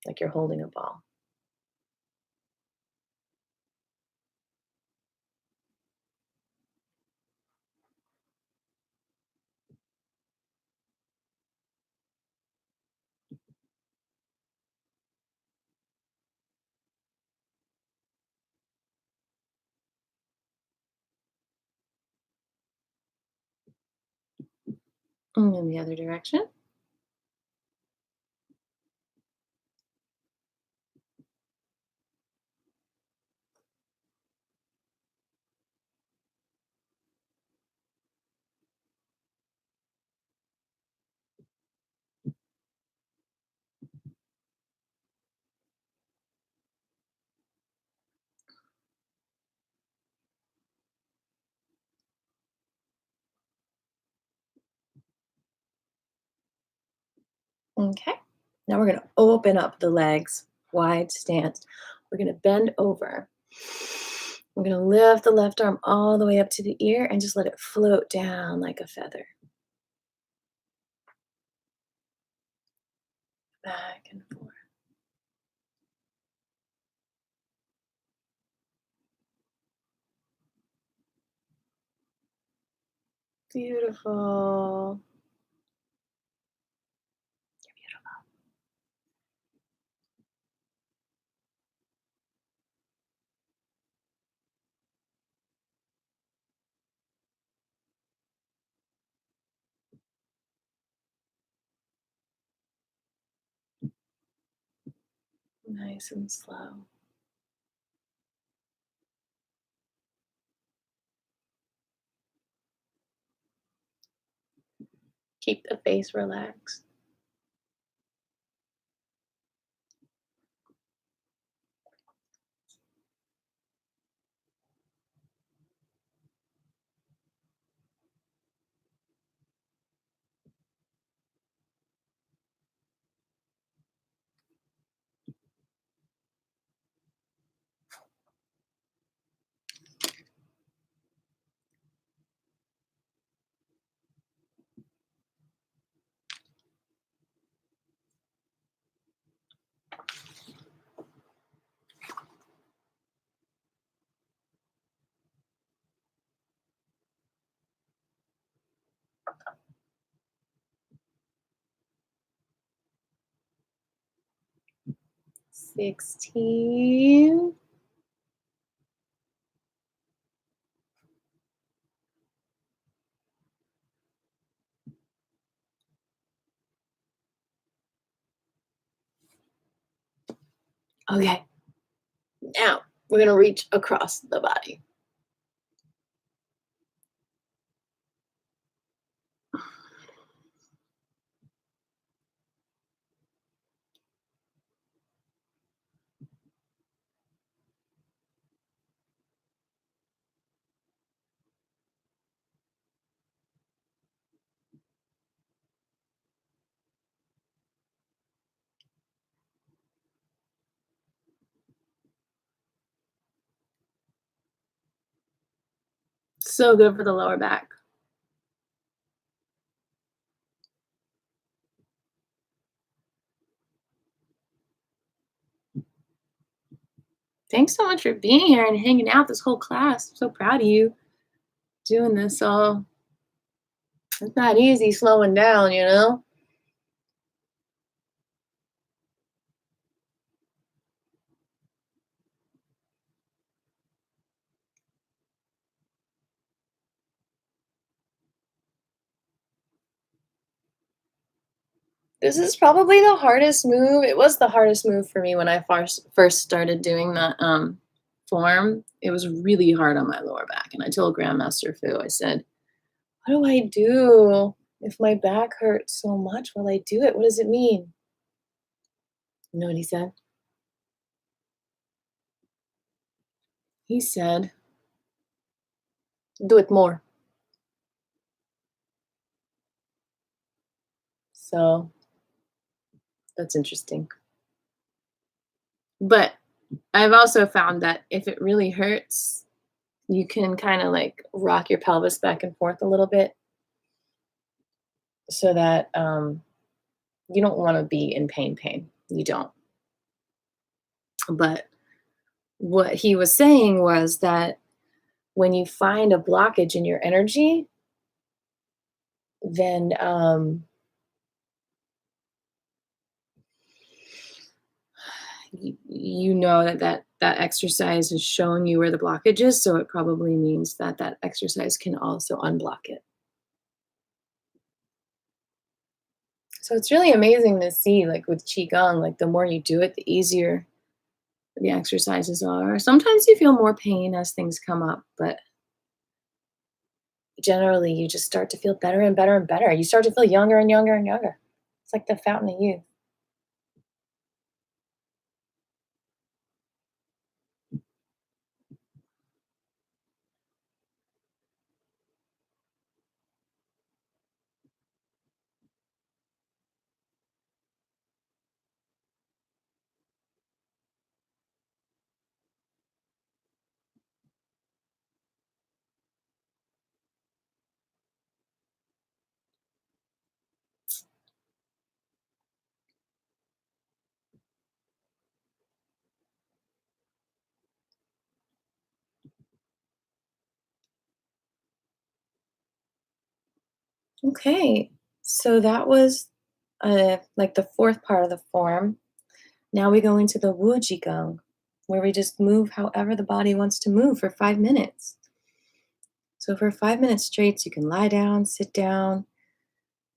like you're holding a ball. And in the other direction. Okay. Now we're going to open up the legs, wide stance. We're going to bend over. We're going to lift the left arm all the way up to the ear and just let it float down like a feather. Back and forth. Beautiful. You're beautiful. Nice and slow. Keep the face relaxed. $16. Okay. Now we're going to reach across the body. So good for the lower back. Thanks so much for being here and hanging out this whole class. I'm so proud of you doing this all. It's not easy slowing down, you know? This is probably the hardest move. It was the hardest move for me when I first started doing that form. It was really hard on my lower back. And I told Grandmaster Fu, I said, what do I do if my back hurts so much while I do it? What does it mean? You know what he said? He said, do it more. So that's interesting. But I've also found that if it really hurts, you can kind of like rock your pelvis back and forth a little bit so that you don't want to be in pain. You don't. But what he was saying was that when you find a blockage in your energy, then you know that exercise is showing you where the blockage is. So it probably means that exercise can also unblock it. So it's really amazing to see, like with qigong, like the more you do it, the easier the exercises are. Sometimes you feel more pain as things come up, but generally you just start to feel better and better and better. You start to feel younger and younger and younger. It's like the fountain of youth. Okay, so that was like the fourth part of the form. Now we go into the Wuji Gong, where we just move however the body wants to move for 5 minutes. So for 5 minutes straight, you can lie down, sit down,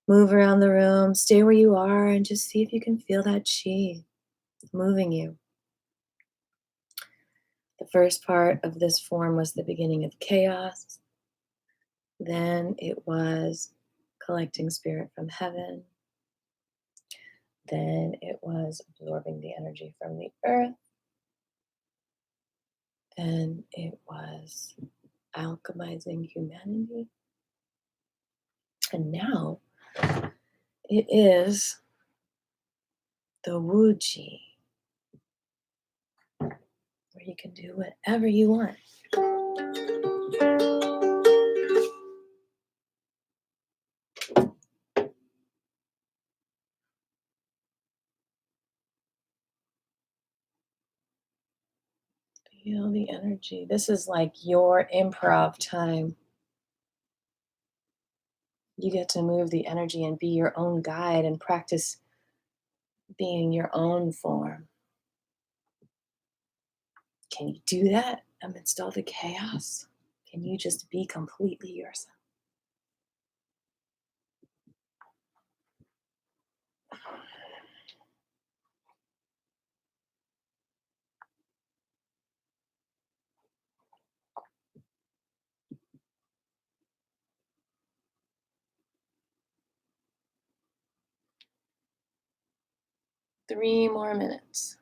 move around the room, stay where you are, and just see if you can feel that chi moving you. The first part of this form was the beginning of chaos. Then it was collecting spirit from heaven. Then it was absorbing the energy from the earth. Then it was alchemizing humanity. And now it is the Wuji, where you can do whatever you want. Feel the energy. This is like your improv time. You get to move the energy and be your own guide and practice being your own form. Can you do that amidst all the chaos? Can you just be completely yourself? Three more minutes.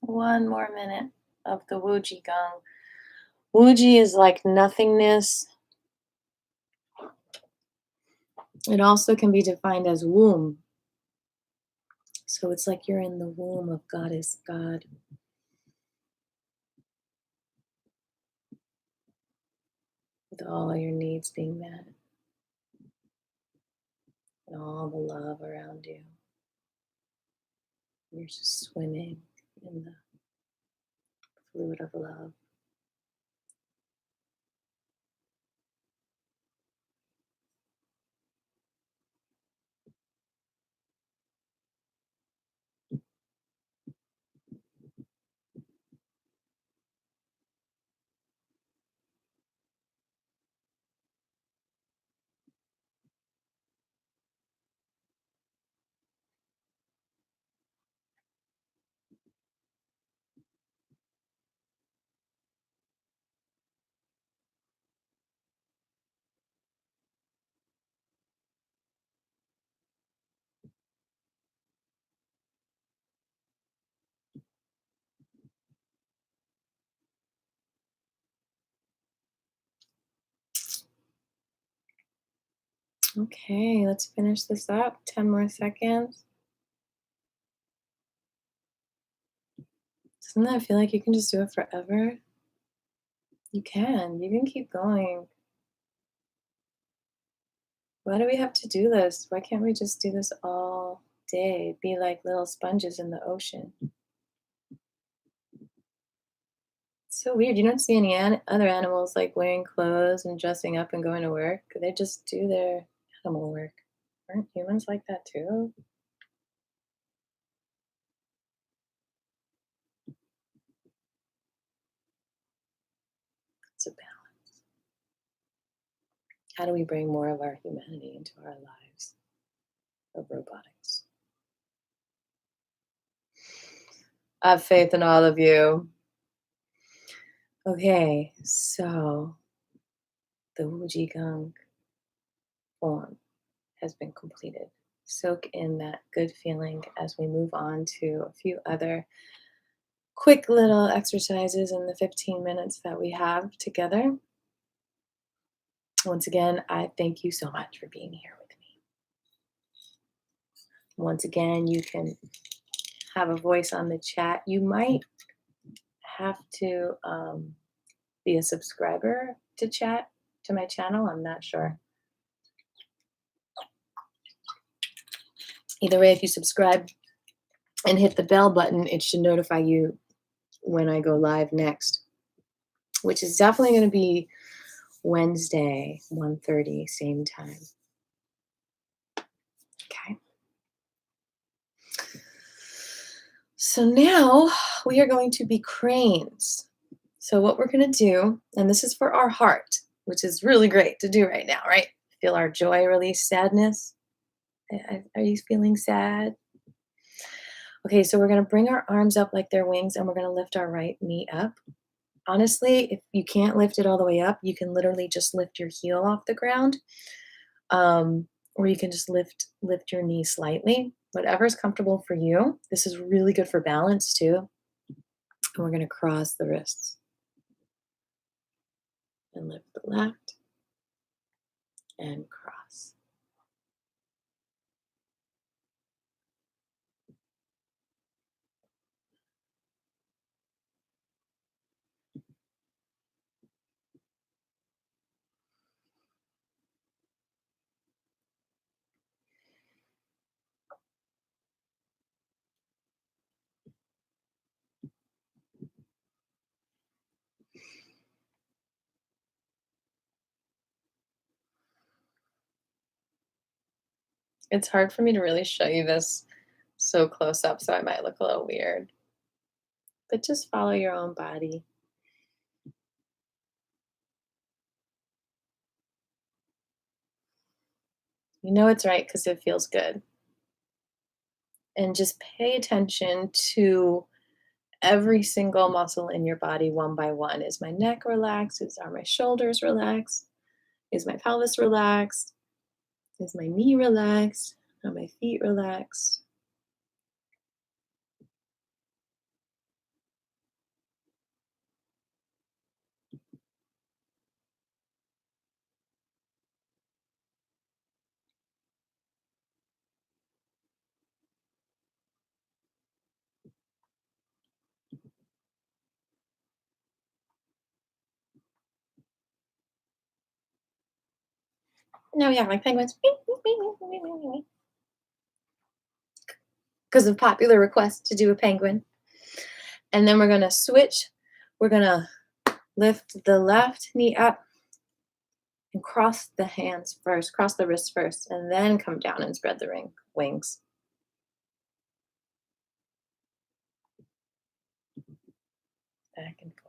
One more minute of the Wuji Gong. Wuji is like nothingness. It also can be defined as womb. So it's like you're in the womb of Goddess God. With all your needs being met and all the love around you. You're just swimming in the fluid of love. Okay, let's finish this up. 10 more seconds. Doesn't that feel like you can just do it forever? You can. You can keep going. Why do we have to do this? Why can't we just do this all day? Be like little sponges in the ocean. It's so weird. You don't see any other animals like wearing clothes and dressing up and going to work. They just do their animal work. Aren't humans like that too? It's a balance. How do we bring more of our humanity into our lives of robotics? I have faith in all of you. Okay, so the Wuji Gong form has been completed. Soak in that good feeling as we move on to a few other quick little exercises in the 15 minutes that we have together. Once again, I thank you so much for being here with me. Once again, you can have a voice on the chat. You might have to be a subscriber to chat to my channel. I'm not sure. Either way, if you subscribe and hit the bell button, it should notify you when I go live next, which is definitely going to be Wednesday, 1:30, same time. Okay. So now we are going to be cranes. So what we're going to do, and this is for our heart, which is really great to do right now, right? Feel our joy release sadness. Are you feeling sad? Okay, so we're going to bring our arms up like they're wings and we're going to lift our right knee up. Honestly, if you can't lift it all the way up, you can literally just lift your heel off the ground. Or you can just lift your knee slightly, whatever is comfortable for you. This is really good for balance too. And we're going to cross the wrists and lift the left and cross. It's hard for me to really show you this so close up, so I might look a little weird. But just follow your own body. You know it's right because it feels good. And just pay attention to every single muscle in your body one by one. Is my neck relaxed? Are my shoulders relaxed? Is my pelvis relaxed? Is my knee relaxed? Are my feet relaxed? No, yeah, like penguins. Because of popular request to do a penguin. And then we're going to switch. We're going to lift the left knee up and cross the hands first, cross the wrists first, and then come down and spread the wings. Back and forth.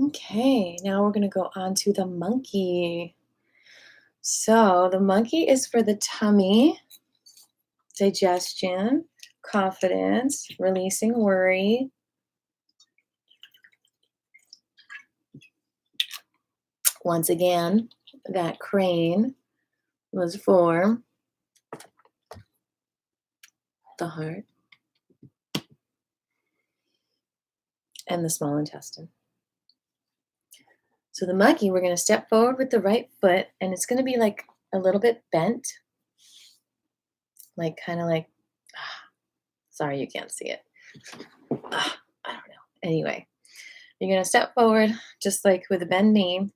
Okay, now we're going to go on to the monkey. So the monkey is for the tummy, digestion, confidence, releasing worry. Once again, that crane was for the heart and the small intestine. So the monkey, we're going to step forward with the right foot, and it's going to be like a little bit bent, like kind of like, sorry, you can't see it. I don't know. Anyway, you're going to step forward just like with a bend knee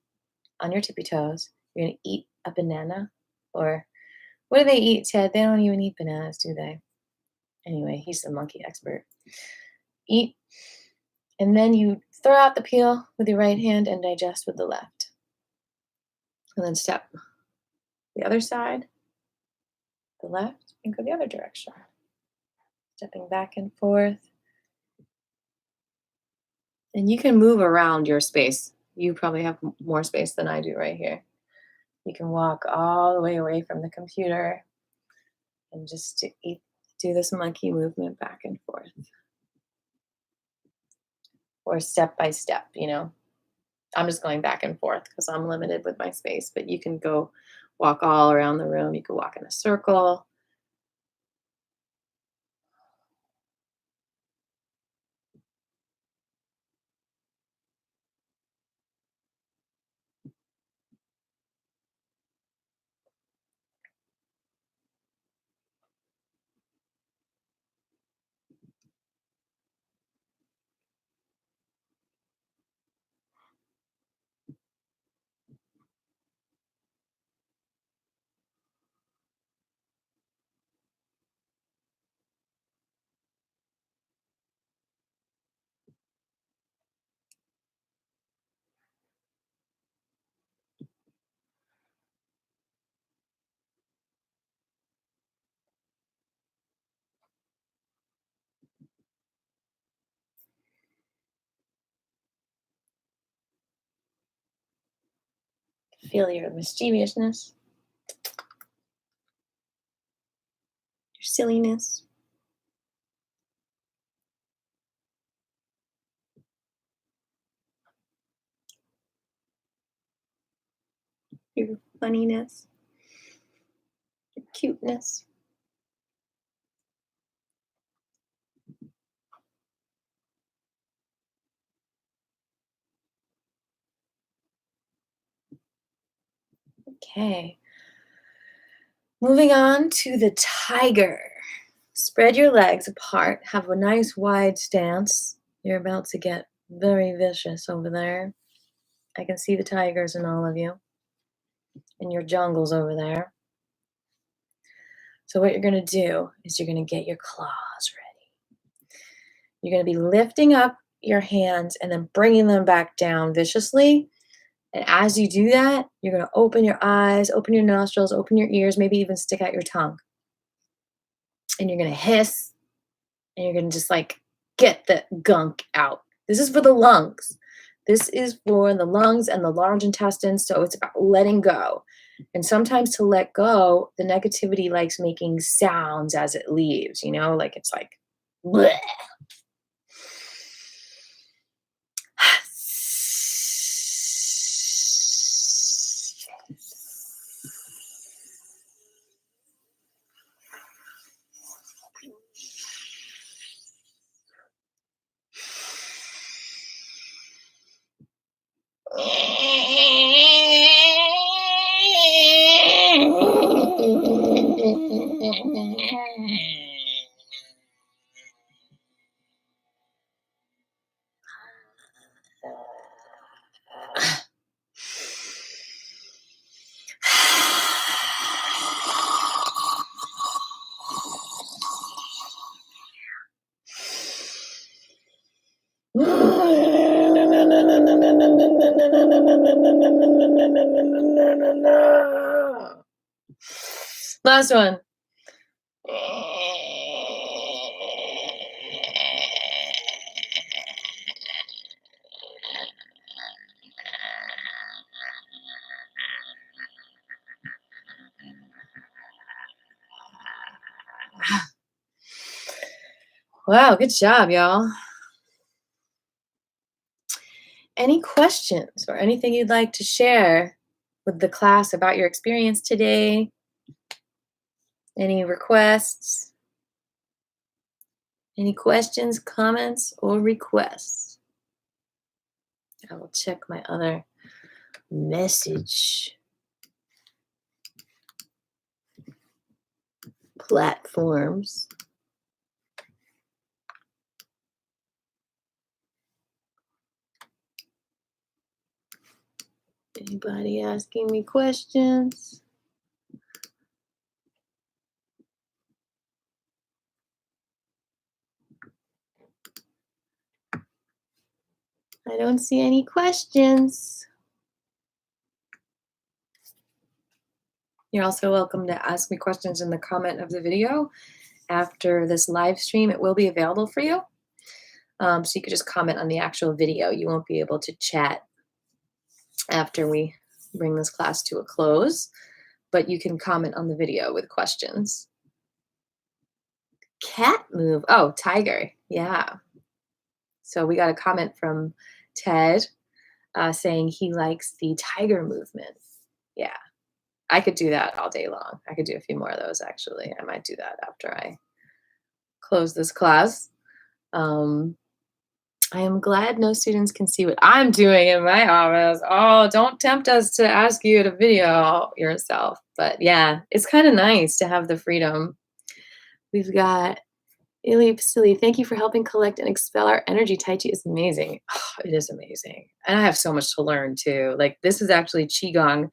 on your tippy toes. You're going to eat a banana, or what do they eat, Ted? They don't even eat bananas, do they? Anyway, he's the monkey expert. Eat, and then you throw out the peel with your right hand and digest with the left. And then step the other side, the left, and go the other direction. Stepping back and forth. And you can move around your space. You probably have more space than I do right here. You can walk all the way away from the computer and just do this monkey movement back and forth. Or step by step, you know. I'm just going back and forth because I'm limited with my space, but you can go walk all around the room. You can walk in a circle. Feel your mischievousness, your silliness. Your funniness, your cuteness. Okay. Moving on to the tiger. Spread your legs apart. Have a nice wide stance. You're about to get very vicious over there. I can see the tigers in all of you. And your jungles over there. So what you're going to do is you're going to get your claws ready. You're going to be lifting up your hands and then bringing them back down viciously. And as you do that, you're going to open your eyes, open your nostrils, open your ears, maybe even stick out your tongue. And you're going to hiss, and you're going to just like get the gunk out. This is for the lungs. This is for the lungs and the large intestines. So it's about letting go. And sometimes to let go, the negativity likes making sounds as it leaves, you know, like it's like, bleh. Last one. Wow, good job, y'all. Any questions or anything you'd like to share with the class about your experience today? Any requests? Any questions, comments, or requests? I will check my other message platforms. Anybody asking me questions? I don't see any questions. You're also welcome to ask me questions in the comment of the video. After this live stream, it will be available for you. So you could just comment on the actual video. You won't be able to chat after we bring this class to a close, but you can comment on the video with questions. Cat move. Oh, tiger. Yeah. So we got a comment from Ted saying he likes the tiger movement. Yeah. I could do that all day long. I could do a few more of those, actually. I might do that after I close this class. I am glad no students can see what I'm doing in my office. Oh, don't tempt us to ask you to video yourself. But yeah, it's kind of nice to have the freedom. We've got Ili Pasili. Thank you for helping collect and expel our energy. Tai Chi is amazing. Oh, it is amazing. And I have so much to learn too. Like this is actually Qigong,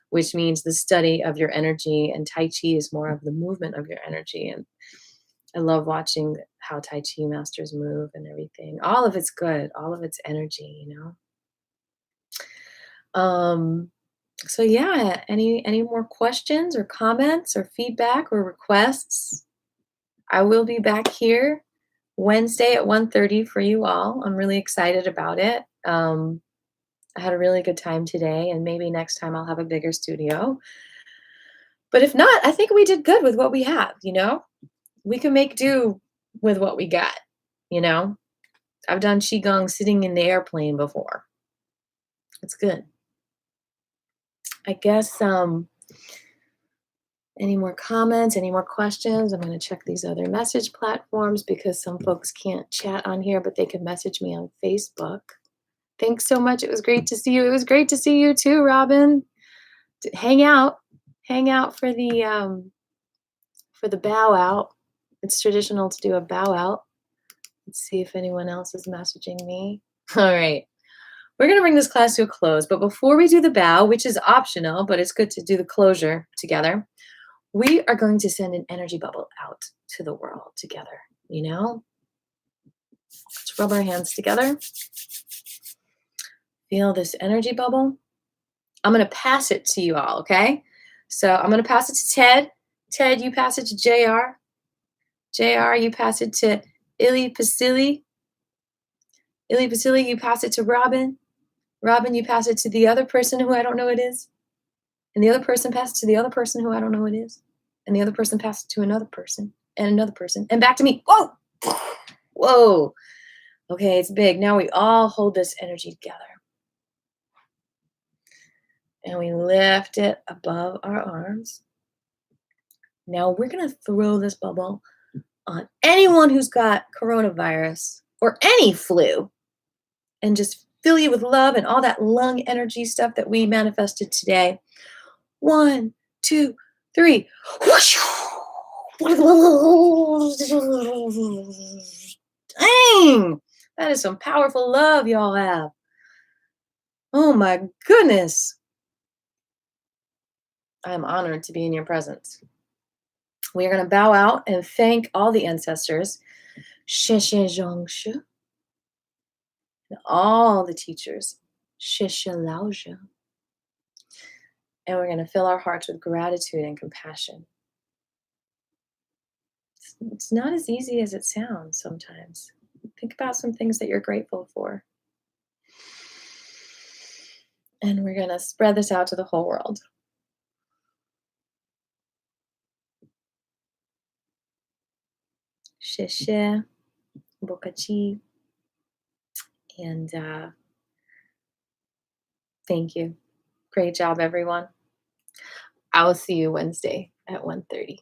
which means the study of your energy, and Tai Chi is more of the movement of your energy. And I love watching how Tai Chi masters move and everything. All of it's good. All of it's energy, you know. So yeah, any more questions or comments or feedback or requests? I will be back here Wednesday at 1:30 for you all. I'm really excited about it. I had a really good time today, and maybe next time I'll have a bigger studio. But if not, I think we did good with what we have, you know? We can make do with what we got, you know? I've done Qigong sitting in the airplane before. It's good. I guess any more comments, any more questions? I'm going to check these other message platforms because some folks can't chat on here, but they can message me on Facebook. Thanks so much. It was great to see you. It was great to see you too, Robin. Hang out. Hang out for the bow out. It's traditional to do a bow out. Let's see if anyone else is messaging me. All right. We're going to bring this class to a close, but before we do the bow, which is optional, but it's good to do the closure together, we are going to send an energy bubble out to the world together, you know? Let's rub our hands together. Feel this energy bubble. I'm going to pass it to you all, okay? So I'm going to pass it to Ted. Ted, you pass it to JR. JR, you pass it to Ili Pasili. Ili Pasili, you pass it to Robin. Robin, you pass it to the other person who I don't know it is. And the other person passes to the other person who I don't know who it is. And the other person passes to another person and another person and back to me. Whoa! Whoa. Okay, it's big. Now we all hold this energy together. And we lift it above our arms. Now we're going to throw this bubble on anyone who's got coronavirus or any flu and just fill you with love and all that lung energy stuff that we manifested today. 1, 2, 3. Dang! That is some powerful love y'all have. Oh my goodness. I am honored to be in your presence. We are going to bow out and thank all the ancestors, and all the teachers, and we're going to fill our hearts with gratitude and compassion. It's not as easy as it sounds sometimes. Think about some things that you're grateful for. And we're going to spread this out to the whole world. Sheshe. Bokachi. And thank you. Great job, everyone. I will see you Wednesday at 1:30.